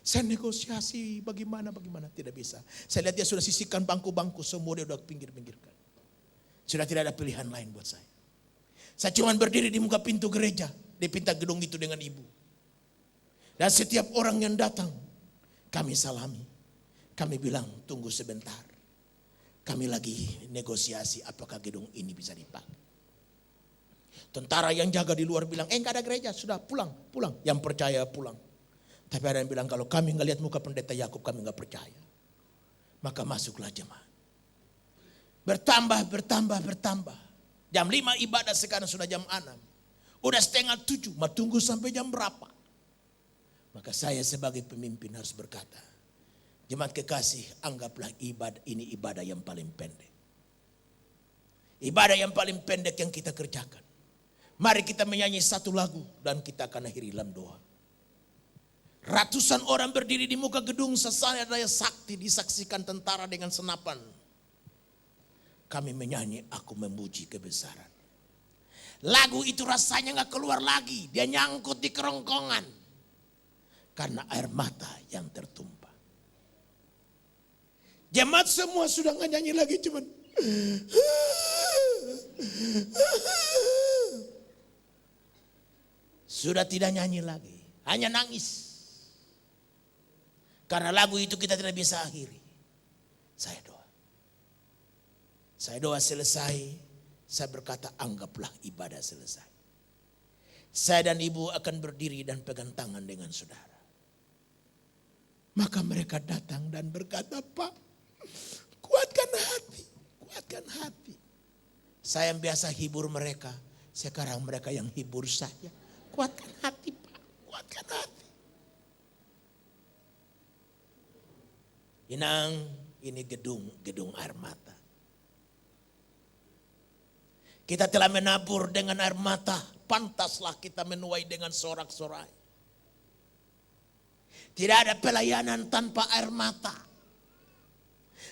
Saya negosiasi bagaimana, tidak bisa. Saya lihat dia sudah sisihkan bangku-bangku, semua dia sudah pinggir-pinggirkan. Sudah tidak ada pilihan lain buat saya. Saya cuma berdiri di muka pintu gereja, di pintu gedung itu dengan ibu. Dan setiap orang yang datang, kami salami. Kami bilang, tunggu sebentar. Kami lagi negosiasi apakah gedung ini bisa dipakai. Tentara yang jaga di luar bilang, enggak ada gereja, sudah pulang. Yang percaya pulang. Tapi ada yang bilang, kalau kami enggak lihat muka pendeta Yakub, kami enggak percaya. Maka masuklah jemaat. Bertambah. Jam 5 ibadah, sekarang sudah jam 6. Udah 6:30, mau tunggu sampai jam berapa? Maka saya sebagai pemimpin harus berkata, jemaat kekasih, anggaplah ibadah ini ibadah yang paling pendek. Ibadah yang paling pendek yang kita kerjakan. Mari kita menyanyi satu lagu dan kita akan akhiri dalam doa. Ratusan orang berdiri di muka gedung Sasana Daya Sakti, disaksikan tentara dengan senapan. Kami menyanyi, aku memuji kebesaran. Lagu itu rasanya gak keluar lagi, dia nyangkut di kerongkongan. Karena air mata yang tertumpah. Jemaat semua sudah gak nyanyi lagi, cuman sudah tidak nyanyi lagi, hanya nangis. Karena lagu itu kita tidak bisa akhiri. Saya doa selesai, saya berkata anggaplah ibadah selesai. Saya dan ibu akan berdiri dan pegang tangan dengan saudara. Maka mereka datang dan berkata, Pak, kuatkan hati. Saya yang biasa hibur mereka, sekarang mereka yang hibur saya. Kuatkan hati, Pak, kuatkan hati. Inang, ini gedung air mata. Kita telah menabur dengan air mata, pantaslah kita menuai dengan sorak-sorai. Tidak ada pelayanan tanpa air mata.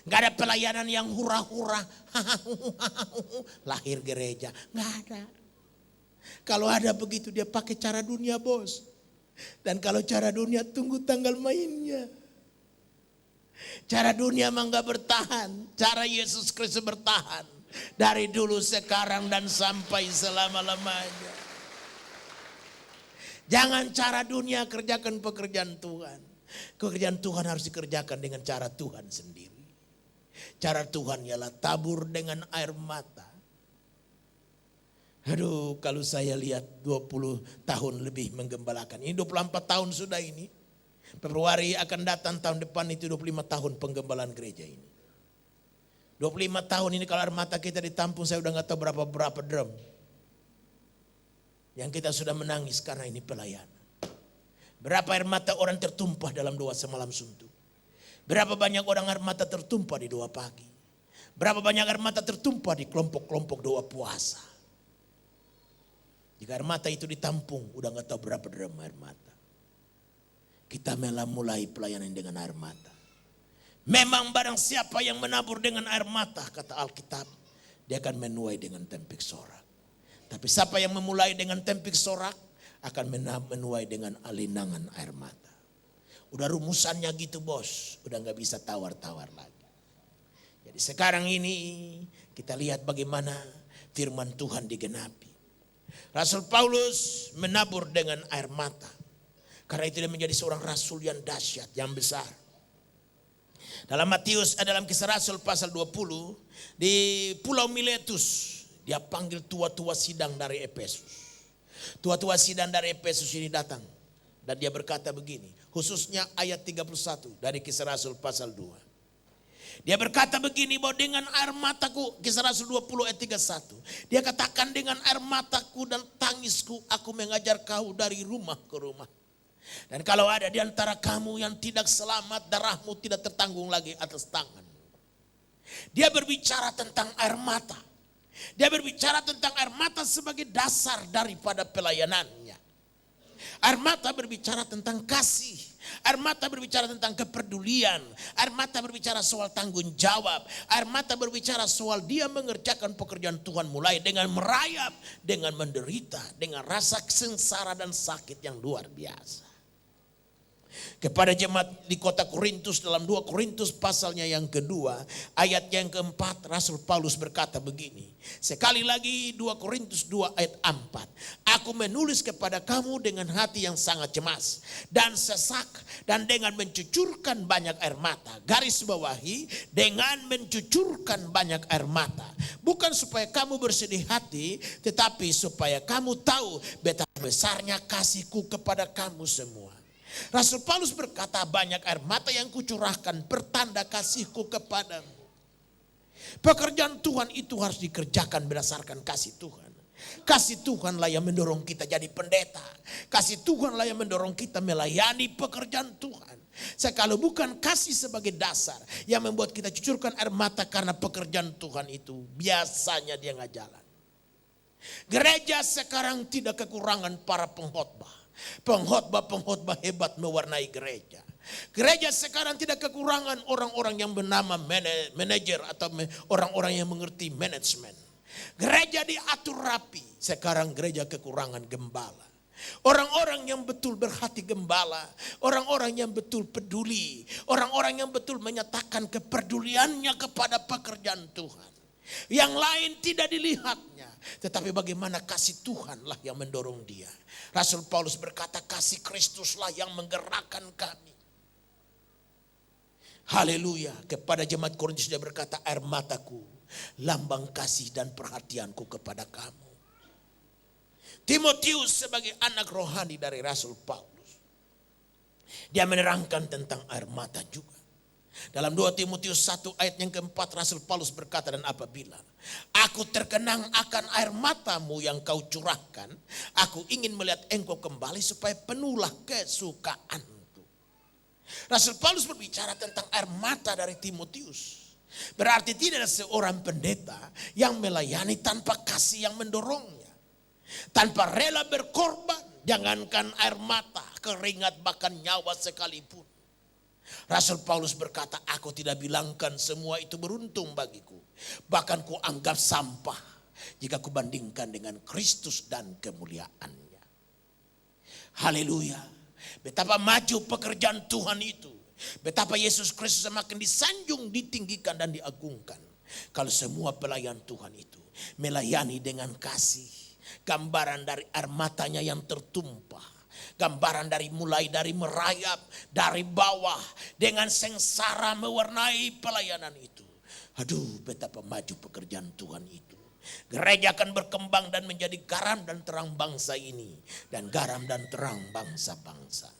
Gak ada pelayanan yang hura-hura, lahir gereja, gak ada. Kalau ada begitu dia pakai cara dunia, bos. Dan kalau cara dunia tunggu tanggal mainnya. Cara dunia memang gak bertahan, cara Yesus Kristus bertahan. Dari dulu, sekarang, dan sampai selama-lamanya. Jangan cara dunia kerjakan pekerjaan Tuhan. Pekerjaan Tuhan harus dikerjakan dengan cara Tuhan sendiri. Cara Tuhan ialah tabur dengan air mata. Aduh, kalau saya lihat 20 tahun lebih menggembalakan. Ini 24 tahun sudah ini. Februari akan datang tahun depan itu 25 tahun penggembalaan gereja ini. 25 tahun ini kalau air mata kita ditampung, saya udah gak tahu berapa drum. Yang kita sudah menangis karena ini pelayanan. Berapa air mata orang tertumpah dalam doa semalam suntuk. Berapa banyak orang air mata tertumpah di doa pagi. Berapa banyak air mata tertumpah di kelompok-kelompok doa puasa. Jika air mata itu ditampung, udah gak tahu berapa drum air mata. Kita mulai pelayanan dengan air mata. Memang barang siapa yang menabur dengan air mata, kata Alkitab, dia akan menuai dengan tempik sorak. Tapi siapa yang memulai dengan tempik sorak, akan menuai dengan alinangan air mata. Udah rumusannya gitu, bos. Udah gak bisa tawar-tawar lagi. Jadi sekarang ini kita lihat bagaimana firman Tuhan digenapi. Rasul Paulus menabur dengan air mata. Karena itu dia menjadi seorang rasul yang dahsyat, yang besar. Dalam Kisah Rasul pasal 20, di Pulau Miletus, dia panggil tua-tua sidang dari Efesus. Tua-tua sidang dari Efesus ini datang. Dan dia berkata begini, khususnya ayat 31 dari Kisah Rasul pasal 2. Dia berkata begini, bahwa dengan air mataku, Kisah Rasul 20 ayat 31. Dia katakan, dengan air mataku dan tangisku aku mengajar kau dari rumah ke rumah. Dan kalau ada di antara kamu yang tidak selamat, darahmu tidak tertanggung lagi atas tangan. Dia berbicara tentang air mata. Dia berbicara tentang air mata sebagai dasar daripada pelayanannya. Air mata berbicara tentang kasih. Air mata berbicara tentang kepedulian. Air mata berbicara soal tanggung jawab. Air mata berbicara soal dia mengerjakan pekerjaan Tuhan mulai dengan merayap, dengan menderita, dengan rasa sengsara dan sakit yang luar biasa. Kepada jemaat di kota Korintus, dalam 2 Korintus pasalnya yang kedua, ayat yang keempat, Rasul Paulus berkata begini. Sekali lagi 2 Korintus 2 ayat 4. Aku menulis kepada kamu dengan hati yang sangat cemas dan sesak, dan dengan mencucurkan banyak air mata. Garis bawahi, dengan mencucurkan banyak air mata. Bukan supaya kamu bersedih hati, tetapi supaya kamu tahu betapa besarnya kasihku kepada kamu semua. Rasul Paulus berkata, banyak air mata yang kucurahkan pertanda kasihku kepadamu. Pekerjaan Tuhan itu harus dikerjakan berdasarkan kasih Tuhan. Kasih Tuhanlah yang mendorong kita jadi pendeta. Kasih Tuhanlah yang mendorong kita melayani pekerjaan Tuhan. Kalau bukan kasih sebagai dasar yang membuat kita cucurkan air mata karena pekerjaan Tuhan itu, biasanya dia nggak jalan. Gereja sekarang tidak kekurangan para pengkhotbah. Pengkhotbah-pengkhotbah hebat mewarnai gereja. Gereja sekarang tidak kekurangan orang-orang yang bernama manajer atau orang-orang yang mengerti manajemen. Gereja diatur rapi. Sekarang gereja kekurangan gembala. Orang-orang yang betul berhati gembala, orang-orang yang betul peduli, orang-orang yang betul menyatakan kepeduliannya kepada pekerjaan Tuhan. Yang lain tidak dilihatnya, tetapi bagaimana kasih Tuhanlah yang mendorong dia. Rasul Paulus berkata, kasih Kristuslah yang menggerakkan kami. Haleluya. Kepada jemaat Korintus dia berkata, air mataku, lambang kasih dan perhatianku kepada kamu. Timotius sebagai anak rohani dari Rasul Paulus, dia menerangkan tentang air mata juga. Dalam 2 Timotius 1 ayat yang keempat, Rasul Paulus berkata, dan apabila aku terkenang akan air matamu yang kau curahkan, aku ingin melihat engkau kembali supaya penuhlah kesukaanku. Rasul Paulus berbicara tentang air mata dari Timotius. Berarti tidak ada seorang pendeta yang melayani tanpa kasih yang mendorongnya. Tanpa rela berkorban, jangankan air mata, keringat bahkan nyawa sekalipun. Rasul Paulus berkata, aku tidak bilangkan semua itu beruntung bagiku. Bahkan ku anggap sampah jika kubandingkan dengan Kristus dan kemuliaannya. Haleluya. Betapa maju pekerjaan Tuhan itu. Betapa Yesus Kristus semakin disanjung, ditinggikan dan diagungkan. Kalau semua pelayan Tuhan itu melayani dengan kasih. Gambaran dari air matanya yang tertumpah. Gambaran mulai dari merayap, dari bawah. Dengan sengsara mewarnai pelayanan itu. Aduh, betapa maju pekerjaan Tuhan itu. Gereja akan berkembang dan menjadi garam dan terang bangsa ini. Dan garam dan terang bangsa-bangsa.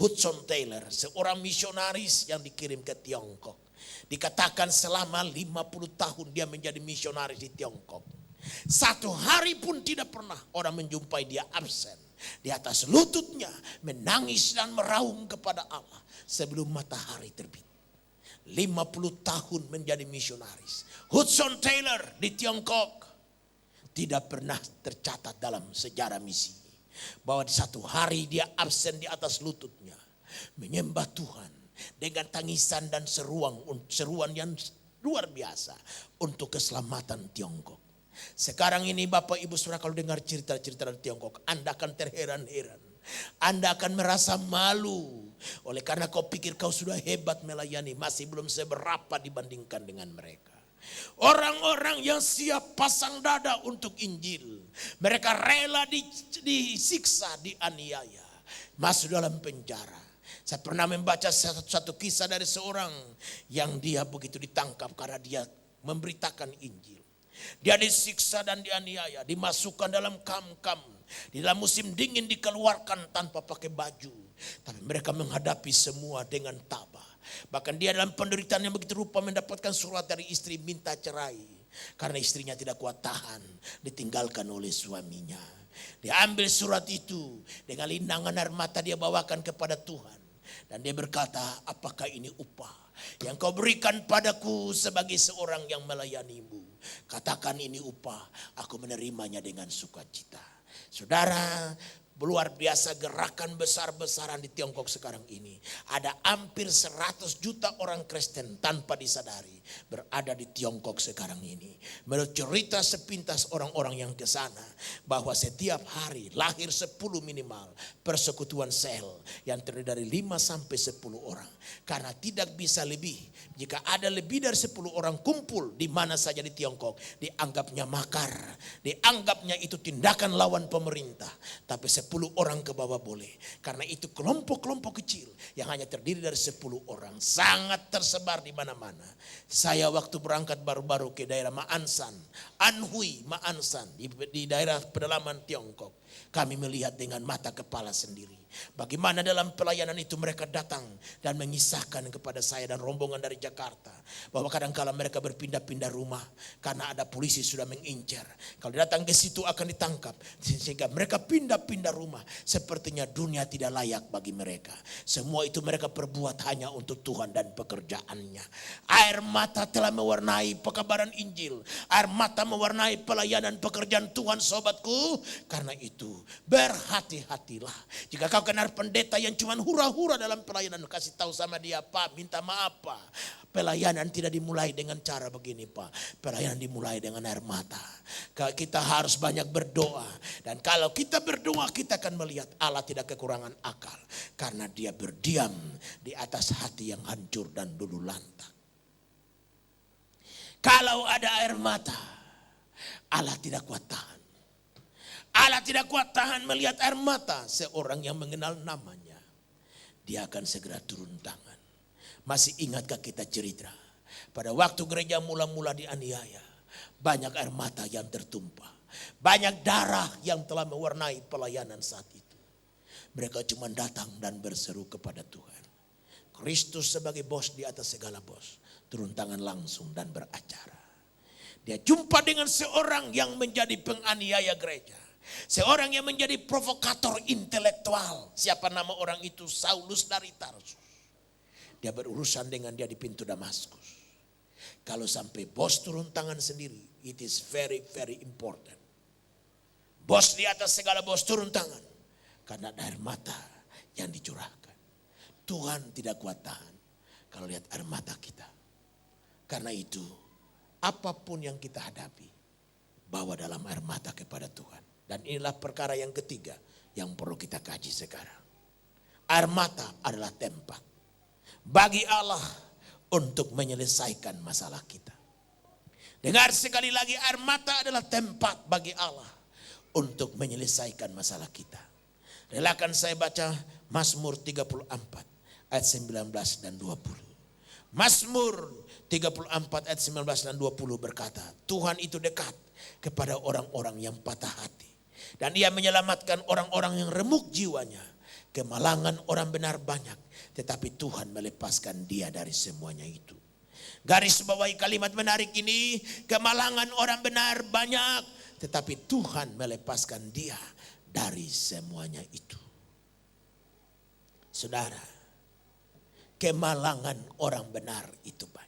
Hudson Taylor, seorang misionaris yang dikirim ke Tiongkok. Dikatakan selama 50 tahun dia menjadi misionaris di Tiongkok. Satu hari pun tidak pernah orang menjumpai dia absen. Di atas lututnya menangis dan meraung kepada Allah sebelum matahari terbit. 50 tahun menjadi misionaris. Hudson Taylor di Tiongkok tidak pernah tercatat dalam sejarah misi bahwa di satu hari dia absen di atas lututnya menyembah Tuhan dengan tangisan dan seruan yang luar biasa untuk keselamatan Tiongkok. Sekarang ini Bapak Ibu Saudara, kalau dengar cerita-cerita dari Tiongkok, Anda akan terheran-heran. Anda akan merasa malu. Oleh karena kau pikir kau sudah hebat melayani, masih belum seberapa dibandingkan dengan mereka. Orang-orang yang siap pasang dada untuk Injil. Mereka rela disiksa, dianiaya, masuk dalam penjara. Saya pernah membaca satu kisah dari seorang yang dia begitu ditangkap karena dia memberitakan Injil. Dia disiksa dan dianiaya, dimasukkan dalam kam-kam. Di dalam musim dingin dikeluarkan tanpa pakai baju. Tapi mereka menghadapi semua dengan tabah. Bahkan dia dalam penderitaan yang begitu rupa mendapatkan surat dari istri minta cerai. Karena istrinya tidak kuat tahan, ditinggalkan oleh suaminya. Dia ambil surat itu, dengan linangan air mata dia bawakan kepada Tuhan. Dan dia berkata, apakah ini upah yang kau berikan padaku sebagai seorang yang melayanimu? Katakan ini upah, aku menerimanya dengan sukacita. Saudara, luar biasa gerakan besar-besaran di Tiongkok sekarang ini. Ada hampir 100 juta orang Kristen tanpa disadari berada di Tiongkok sekarang ini. Menurut cerita sepintas orang-orang yang ke sana, bahwa setiap hari lahir 10 minimal persekutuan sel yang terdiri dari 5 sampai 10 orang. Karena tidak bisa lebih. Jika ada lebih dari 10 orang kumpul di mana saja di Tiongkok, dianggapnya makar, dianggapnya itu tindakan lawan pemerintah. Tapi 10 orang ke bawah boleh. Karena itu kelompok-kelompok kecil yang hanya terdiri dari 10 orang. Sangat tersebar di mana-mana. Saya waktu berangkat baru-baru ke daerah Ma'ansan, Anhui, Ma'ansan, di daerah pedalaman Tiongkok. Kami melihat dengan mata kepala sendiri. Bagaimana dalam pelayanan itu mereka datang dan mengisahkan kepada saya dan rombongan dari Jakarta. Bahwa kadang-kala mereka berpindah-pindah rumah karena ada polisi sudah mengincar. Kalau datang ke situ akan ditangkap. Sehingga mereka pindah-pindah rumah. Sepertinya dunia tidak layak bagi mereka. Semua itu mereka perbuat hanya untuk Tuhan dan pekerjaannya. Air mata telah mewarnai pekabaran Injil. Air mata mewarnai pelayanan pekerjaan Tuhan sobatku. Karena itu itu berhati-hatilah. Jika kau kenal pendeta yang cuma hura-hura dalam pelayanan, kasih tahu sama dia, Pak, minta maaf Pak. Pelayanan tidak dimulai dengan cara begini Pak. Pelayanan dimulai dengan air mata. Kita harus banyak berdoa. Dan kalau kita berdoa, kita akan melihat Allah tidak kekurangan akal. Karena dia berdiam di atas hati yang hancur dan luluh lantak. Kalau ada air mata, Allah tidak kuat tahan. Allah tidak kuat tahan melihat air mata seorang yang mengenal namanya. Dia akan segera turun tangan. Masih ingatkah kita cerita? Pada waktu gereja mula-mula dianiaya, banyak air mata yang tertumpah. Banyak darah yang telah mewarnai pelayanan saat itu. Mereka cuma datang dan berseru kepada Tuhan. Kristus sebagai bos di atas segala bos. Turun tangan langsung dan beracara. Dia jumpa dengan seorang yang menjadi penganiaya gereja. Seorang yang menjadi provokator intelektual. Siapa nama orang itu? Saulus dari Tarsus. Dia berurusan dengan dia di pintu Damaskus. Kalau sampai bos turun tangan sendiri, it is very very important. Bos di atas segala bos turun tangan. Karena air mata yang dicurahkan. Tuhan tidak kuat tahan kalau lihat air mata kita. Karena itu apapun yang kita hadapi, bawa dalam air mata kepada Tuhan. Dan inilah perkara yang ketiga yang perlu kita kaji sekarang. Air mata adalah tempat bagi Allah untuk menyelesaikan masalah kita. Dengar sekali lagi, air mata adalah tempat bagi Allah untuk menyelesaikan masalah kita. Relakan saya baca Mazmur 34 ayat 19 dan 20. Mazmur 34 ayat 19 dan 20 berkata, Tuhan itu dekat kepada orang-orang yang patah hati. Dan dia menyelamatkan orang-orang yang remuk jiwanya. Kemalangan orang benar banyak, tetapi Tuhan melepaskan dia dari semuanya itu. Garis bawahi kalimat menarik ini, kemalangan orang benar banyak, tetapi Tuhan melepaskan dia dari semuanya itu. Saudara, kemalangan orang benar itu banyak.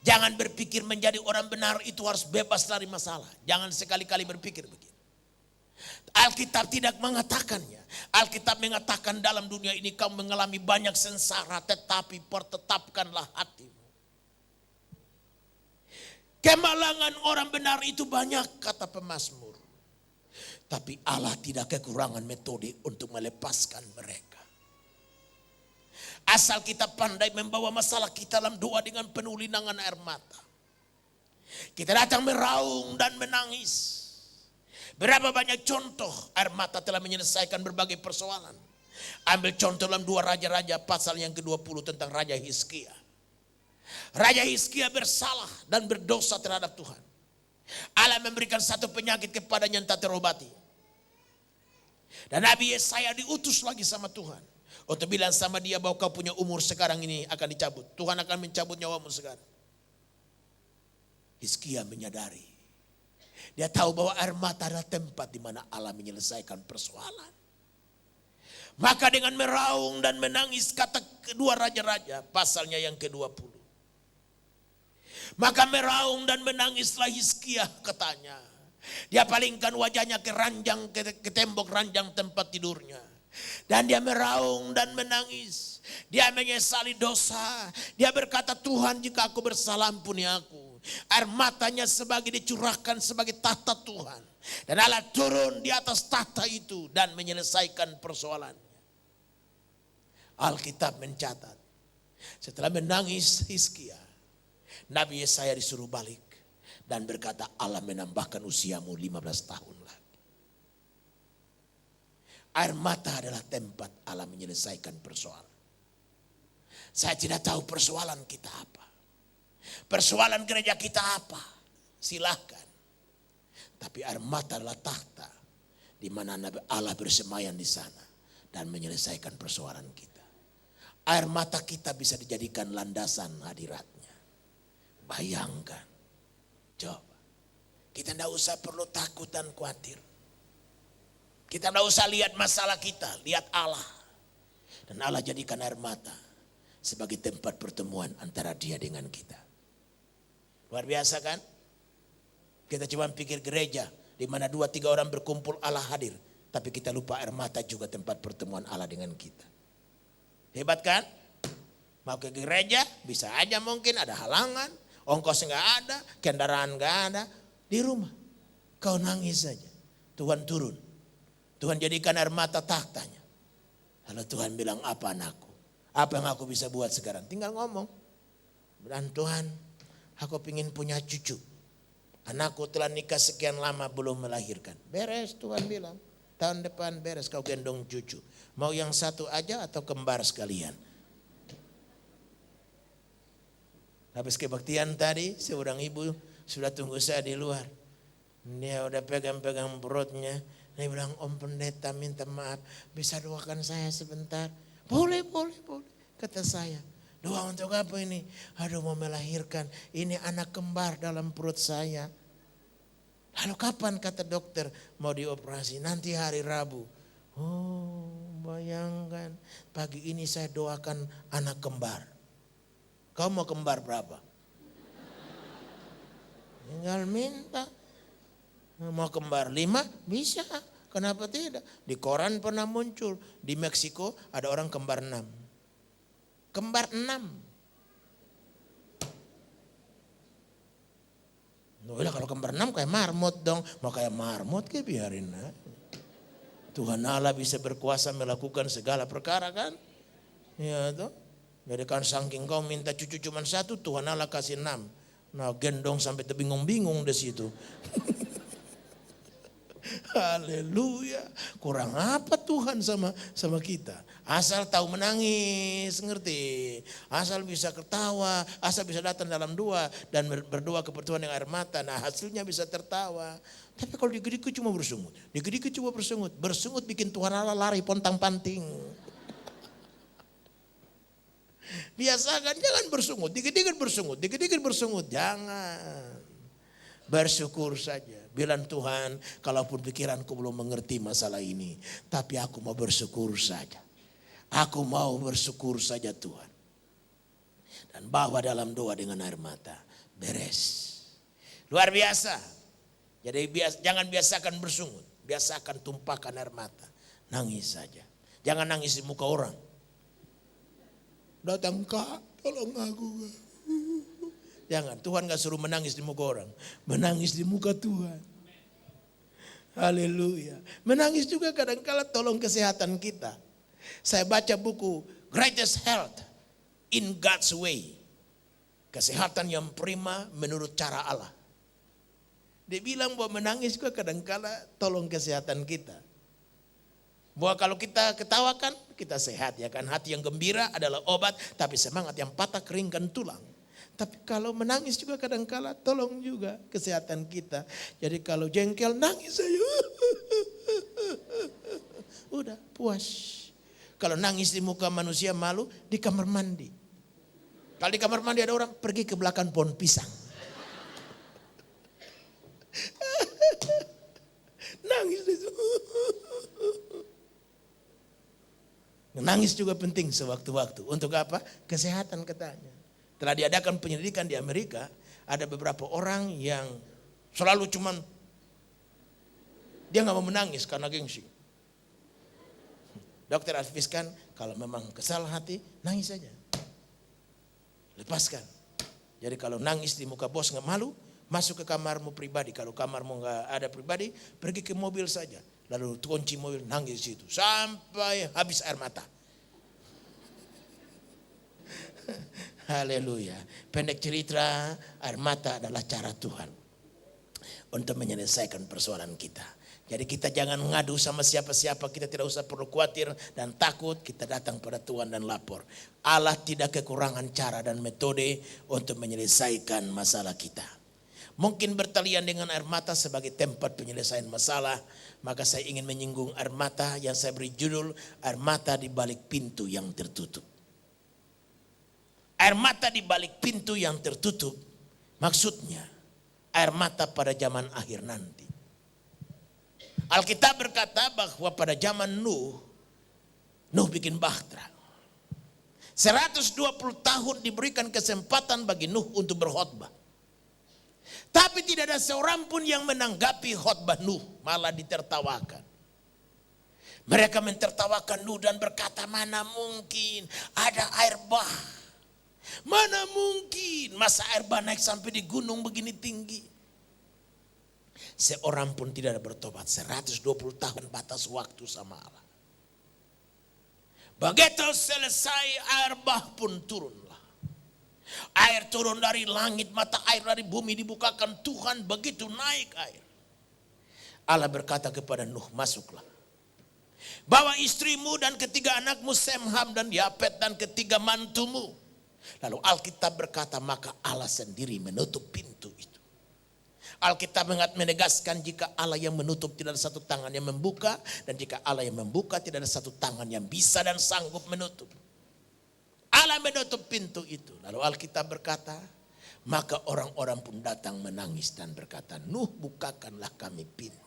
Jangan berpikir menjadi orang benar itu harus bebas dari masalah. Jangan sekali-kali berpikir begitu. Alkitab tidak mengatakannya. Alkitab mengatakan dalam dunia ini kau mengalami banyak sengsara, tetapi pertetapkanlah hatimu. Kemalangan orang benar itu banyak, kata pemazmur. Tapi Allah tidak kekurangan metode untuk melepaskan mereka. Asal kita pandai membawa masalah kita dalam doa dengan penuh linangan air mata. Kita datang meraung dan menangis. Berapa banyak contoh air mata telah menyelesaikan berbagai persoalan. Ambil contoh dalam 2 Raja-Raja pasal yang ke-20 tentang Raja Hizkia. Raja Hizkia bersalah dan berdosa terhadap Tuhan. Allah memberikan satu penyakit kepadanya yang tak terobati. Dan Nabi Yesaya diutus lagi sama Tuhan. Untuk bilang sama dia bahwa kau punya umur sekarang ini akan dicabut. Tuhan akan mencabut nyawamu sekarang. Hizkia menyadari. Dia tahu bahwa air mata adalah tempat di mana Allah menyelesaikan persoalan. Maka dengan meraung dan menangis, kata kedua Raja-Raja pasalnya yang ke-20. Maka meraung dan menangislah Hizkia, katanya. Dia palingkan wajahnya ke ranjang, ke tembok ranjang tempat tidurnya. Dan dia meraung dan menangis. Dia menyesali dosa. Dia berkata, Tuhan, jika aku bersalah ampuni aku. Air matanya sebagai dicurahkan sebagai tahta Tuhan. Dan Allah turun di atas tahta itu dan menyelesaikan persoalannya. Alkitab mencatat, setelah menangis Hizkia, Nabi Yesaya disuruh balik dan berkata, Allah menambahkan usiamu 15 tahun lagi. Air mata adalah tempat Allah menyelesaikan persoalan. Saya tidak tahu persoalan kita apa. Persoalan gereja kita apa? Silahkan. Tapi air mata adalah tahta di mana Allah bersemayam di sana dan menyelesaikan persoalan kita. Air mata kita bisa dijadikan landasan hadiratnya. Bayangkan. Coba. Kita tidak usah perlu takut dan khawatir. Kita tidak usah lihat masalah kita, lihat Allah. Dan Allah jadikan air mata sebagai tempat pertemuan antara dia dengan kita. Luar biasa kan? Kita cuma pikir gereja Di mana 2-3 orang berkumpul Allah hadir. Tapi kita lupa air mata juga tempat pertemuan Allah dengan kita. Hebat kan? Mau ke gereja bisa aja mungkin ada halangan. Ongkos nggak ada, kendaraan nggak ada. Di rumah kau nangis saja. Tuhan turun. Tuhan jadikan air mata tahtanya. Lalu Tuhan bilang, apa anakku? Apa yang aku bisa buat sekarang? Tinggal ngomong. Dan Tuhan, aku ingin punya cucu. Anakku telah nikah sekian lama belum melahirkan. Beres, Tuhan bilang. Tahun depan beres kau gendong cucu. Mau yang satu aja atau kembar sekalian? Habis kebaktian tadi, seorang ibu sudah tunggu saya di luar. Dia udah pegang-pegang perutnya. Dia bilang, Om Pendeta minta maaf, bisa doakan saya sebentar? Boleh. Kata saya, doa untuk apa ini? Aduh, mau melahirkan, ini anak kembar dalam perut saya. Lalu kapan kata dokter mau dioperasi? Nanti hari Rabu. Oh, bayangkan, pagi ini saya doakan anak kembar. Kau mau kembar berapa? Tinggal minta. Mau kembar 5? Bisa. Kenapa tidak? Di koran pernah muncul. Di Meksiko ada orang kembar 6. Kembar 6. Udah kalau kembar 6 kayak marmut dong. Mau kayak marmut kayak biarin aja. Tuhan Allah bisa berkuasa melakukan segala perkara kan? Ya toh. Jadi kan saking kau minta cucu cuma 1, Tuhan Allah kasih 6. Nah gendong sampai terbingung-bingung di situ. Haleluya. Kurang apa Tuhan sama kita? Asal tahu menangis, ngerti? Asal bisa ketawa, asal bisa datang dalam doa dan berdoa keperluan dengan air mata. Nah hasilnya bisa tertawa. Tapi kalau digediku cuma bersungut. Bersungut bikin Tuhan Allah lari pontang-panting. Biasakan jangan bersungut, dikit-dikit bersungut, jangan. Bersyukur saja. Bilang Tuhan, kalaupun pikiranku belum mengerti masalah ini, tapi aku mau bersyukur saja. Aku mau bersyukur saja Tuhan. Dan bawa dalam doa dengan air mata, beres. Luar biasa. Jadi jangan biasakan bersungut, biasakan tumpahkan air mata. Nangis saja. Jangan nangis di muka orang. Datang Kak, tolong aku. Jangan, Tuhan gak suruh menangis di muka orang. Menangis di muka Tuhan. Haleluya. Menangis juga kadang-kala tolong kesehatan kita. Saya baca buku Greatest Health in God's Way. Kesehatan yang prima menurut cara Allah. Dia bilang bahwa menangis juga kadang-kala tolong kesehatan kita. Bahwa kalau kita ketawakan, kita sehat ya kan. Hati yang gembira adalah obat, tapi semangat yang patah keringkan tulang. Tapi kalau menangis juga kadang-kala tolong juga kesehatan kita. Jadi kalau jengkel nangis aja. Udah puas. Kalau nangis di muka manusia malu, di kamar mandi. Kalau di kamar mandi ada orang, pergi ke belakang pohon pisang. Nangis itu. Nangis juga penting sewaktu-waktu. Untuk apa? Kesehatan katanya. Telah diadakan penyelidikan di Amerika. Ada beberapa orang yang selalu cuman dia gak mau menangis karena gengsi. Dokter adviskan kalau memang kesal hati, nangis saja. Lepaskan. Jadi kalau nangis di muka bos gak malu, masuk ke kamarmu pribadi. Kalau kamarmu gak ada pribadi, pergi ke mobil saja. Lalu kunci mobil, nangis di situ sampai habis air mata. Haleluya. Pendek cerita, air mata adalah cara Tuhan untuk menyelesaikan persoalan kita. Jadi kita jangan ngadu sama siapa-siapa, kita tidak usah perlu khawatir dan takut, kita datang pada Tuhan dan lapor. Allah tidak kekurangan cara dan metode untuk menyelesaikan masalah kita. Mungkin bertalian dengan air mata sebagai tempat penyelesaian masalah, maka saya ingin menyinggung air mata yang saya beri judul air mata di balik pintu yang tertutup. Air mata di balik pintu yang tertutup, maksudnya air mata pada zaman akhir nanti. Alkitab berkata bahwa pada zaman Nuh bikin bahtera. 120 tahun diberikan kesempatan bagi Nuh untuk berkhotbah. Tapi tidak ada seorang pun yang menanggapi khotbah Nuh, malah ditertawakan. Mereka mentertawakan Nuh dan berkata, mana mungkin ada air bah. Mana mungkin masa air bah naik sampai di gunung begini tinggi. Seorang pun tidak ada bertobat. 120 tahun batas waktu sama Allah. Begitu selesai air bah pun turunlah. Air turun dari langit, mata air dari bumi dibukakan Tuhan, begitu naik air. Allah berkata kepada Nuh, masuklah. Bawa istrimu dan ketiga anakmu Sem, Ham dan Yafet dan ketiga mantumu. Lalu Alkitab berkata, maka Allah sendiri menutup pintu itu. Alkitab menegaskan jika Allah yang menutup tidak ada satu tangan yang membuka. Dan jika Allah yang membuka tidak ada satu tangan yang bisa dan sanggup menutup. Allah menutup pintu itu. Lalu Alkitab berkata, maka orang-orang pun datang menangis dan berkata, Nuh, bukakanlah kami pintu.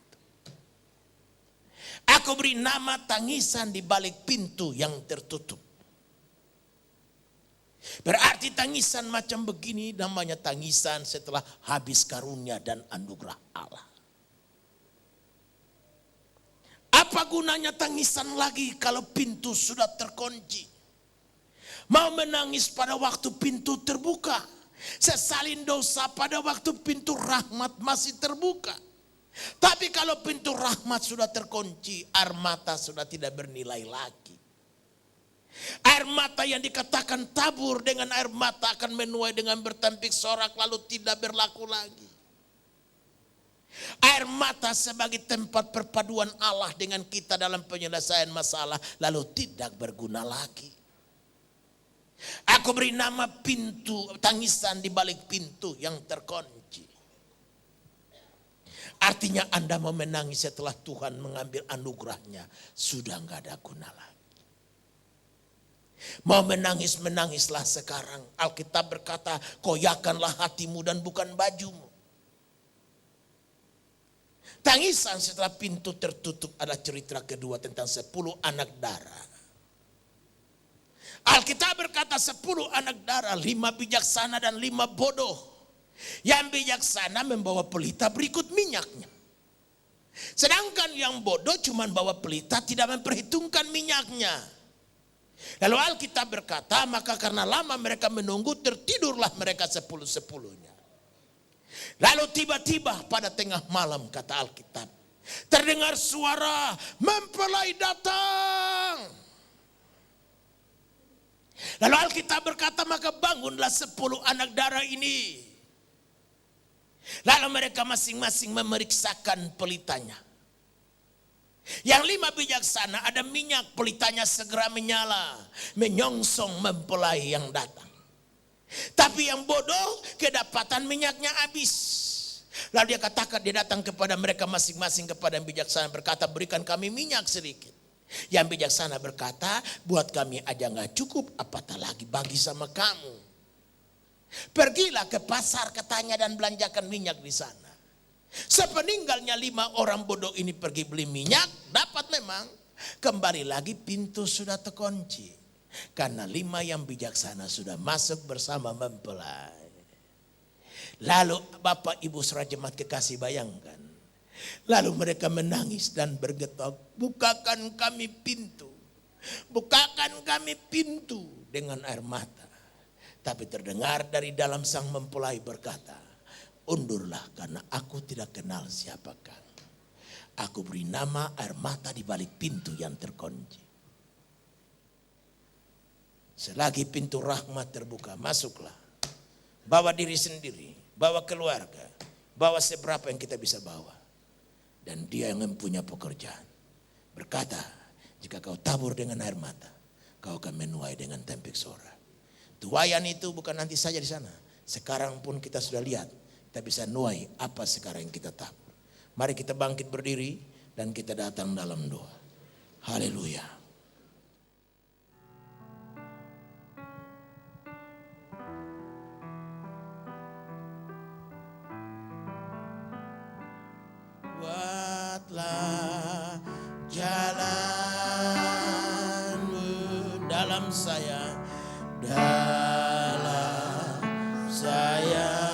Aku beri nama tangisan di balik pintu yang tertutup. Berarti tangisan macam begini namanya tangisan setelah habis karunia dan anugerah Allah. Apa gunanya tangisan lagi kalau pintu sudah terkunci? Mau menangis pada waktu pintu terbuka. Sesalin dosa pada waktu pintu rahmat masih terbuka. Tapi kalau pintu rahmat sudah terkunci, air mata sudah tidak bernilai lagi. Air mata yang dikatakan tabur dengan air mata akan menuai dengan bertempik sorak lalu tidak berlaku lagi. Air mata sebagai tempat perpaduan Allah dengan kita dalam penyelesaian masalah lalu tidak berguna lagi. Aku beri nama pintu, tangisan di balik pintu yang terkunci. Artinya Anda mau menangis setelah Tuhan mengambil anugerahnya, sudah enggak ada guna lagi. Mau menangis, menangislah sekarang. Alkitab berkata, koyakanlah hatimu dan bukan bajumu. Tangisan setelah pintu tertutup adalah cerita kedua tentang 10 anak darah. Alkitab berkata 10 anak darah, 5 bijaksana dan 5 bodoh. Yang bijaksana membawa pelita berikut minyaknya. Sedangkan yang bodoh cuma bawa pelita tidak memperhitungkan minyaknya. Lalu Alkitab berkata, maka karena lama mereka menunggu tertidurlah mereka 10-10-nya. Lalu tiba-tiba pada tengah malam kata Alkitab, terdengar suara mempelai datang. Lalu Alkitab berkata, maka bangunlah 10 anak darah ini. Lalu mereka masing-masing memeriksakan pelitanya. Yang 5 bijaksana ada minyak, pelitanya segera menyala, menyongsong mempelai yang datang. Tapi yang bodoh kedapatan minyaknya habis. Lalu dia katakan, dia datang kepada mereka masing-masing, kepada yang bijaksana berkata, berikan kami minyak sedikit. Yang bijaksana berkata, buat kami aja gak cukup, apatah lagi bagi sama kamu. Pergilah ke pasar katanya dan belanjakan minyak di sana. Sepeninggalnya 5 orang bodoh ini pergi beli minyak, dapat memang. Kembali lagi pintu sudah terkunci. Karena 5 yang bijaksana sudah masuk bersama mempelai. Lalu Bapak Ibu Saudara Jemaat kekasih bayangkan. Lalu mereka menangis dan bergetok, bukakan kami pintu. Bukakan kami pintu dengan air mata. Tapi terdengar dari dalam sang mempelai berkata, undurlah karena aku tidak kenal siapakah. Aku beri nama air mata di balik pintu yang terkunci. Selagi pintu rahmat terbuka, masuklah. Bawa diri sendiri, bawa keluarga, bawa seberapa yang kita bisa bawa. Dan dia yang mempunyai pekerjaan berkata, jika kau tabur dengan air mata, kau akan menuai dengan tempik sorak. Tuaian itu bukan nanti saja di sana. Sekarang pun kita sudah lihat, kita bisa nuai apa sekarang yang kita tabur. Mari kita bangkit berdiri dan kita datang dalam doa. Haleluya. Buatlah jalanmu dalam saya, dalam saya.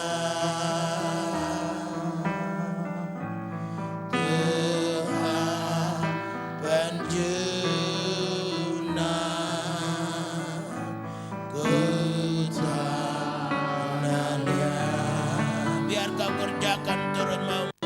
Kau kerjakan turun mau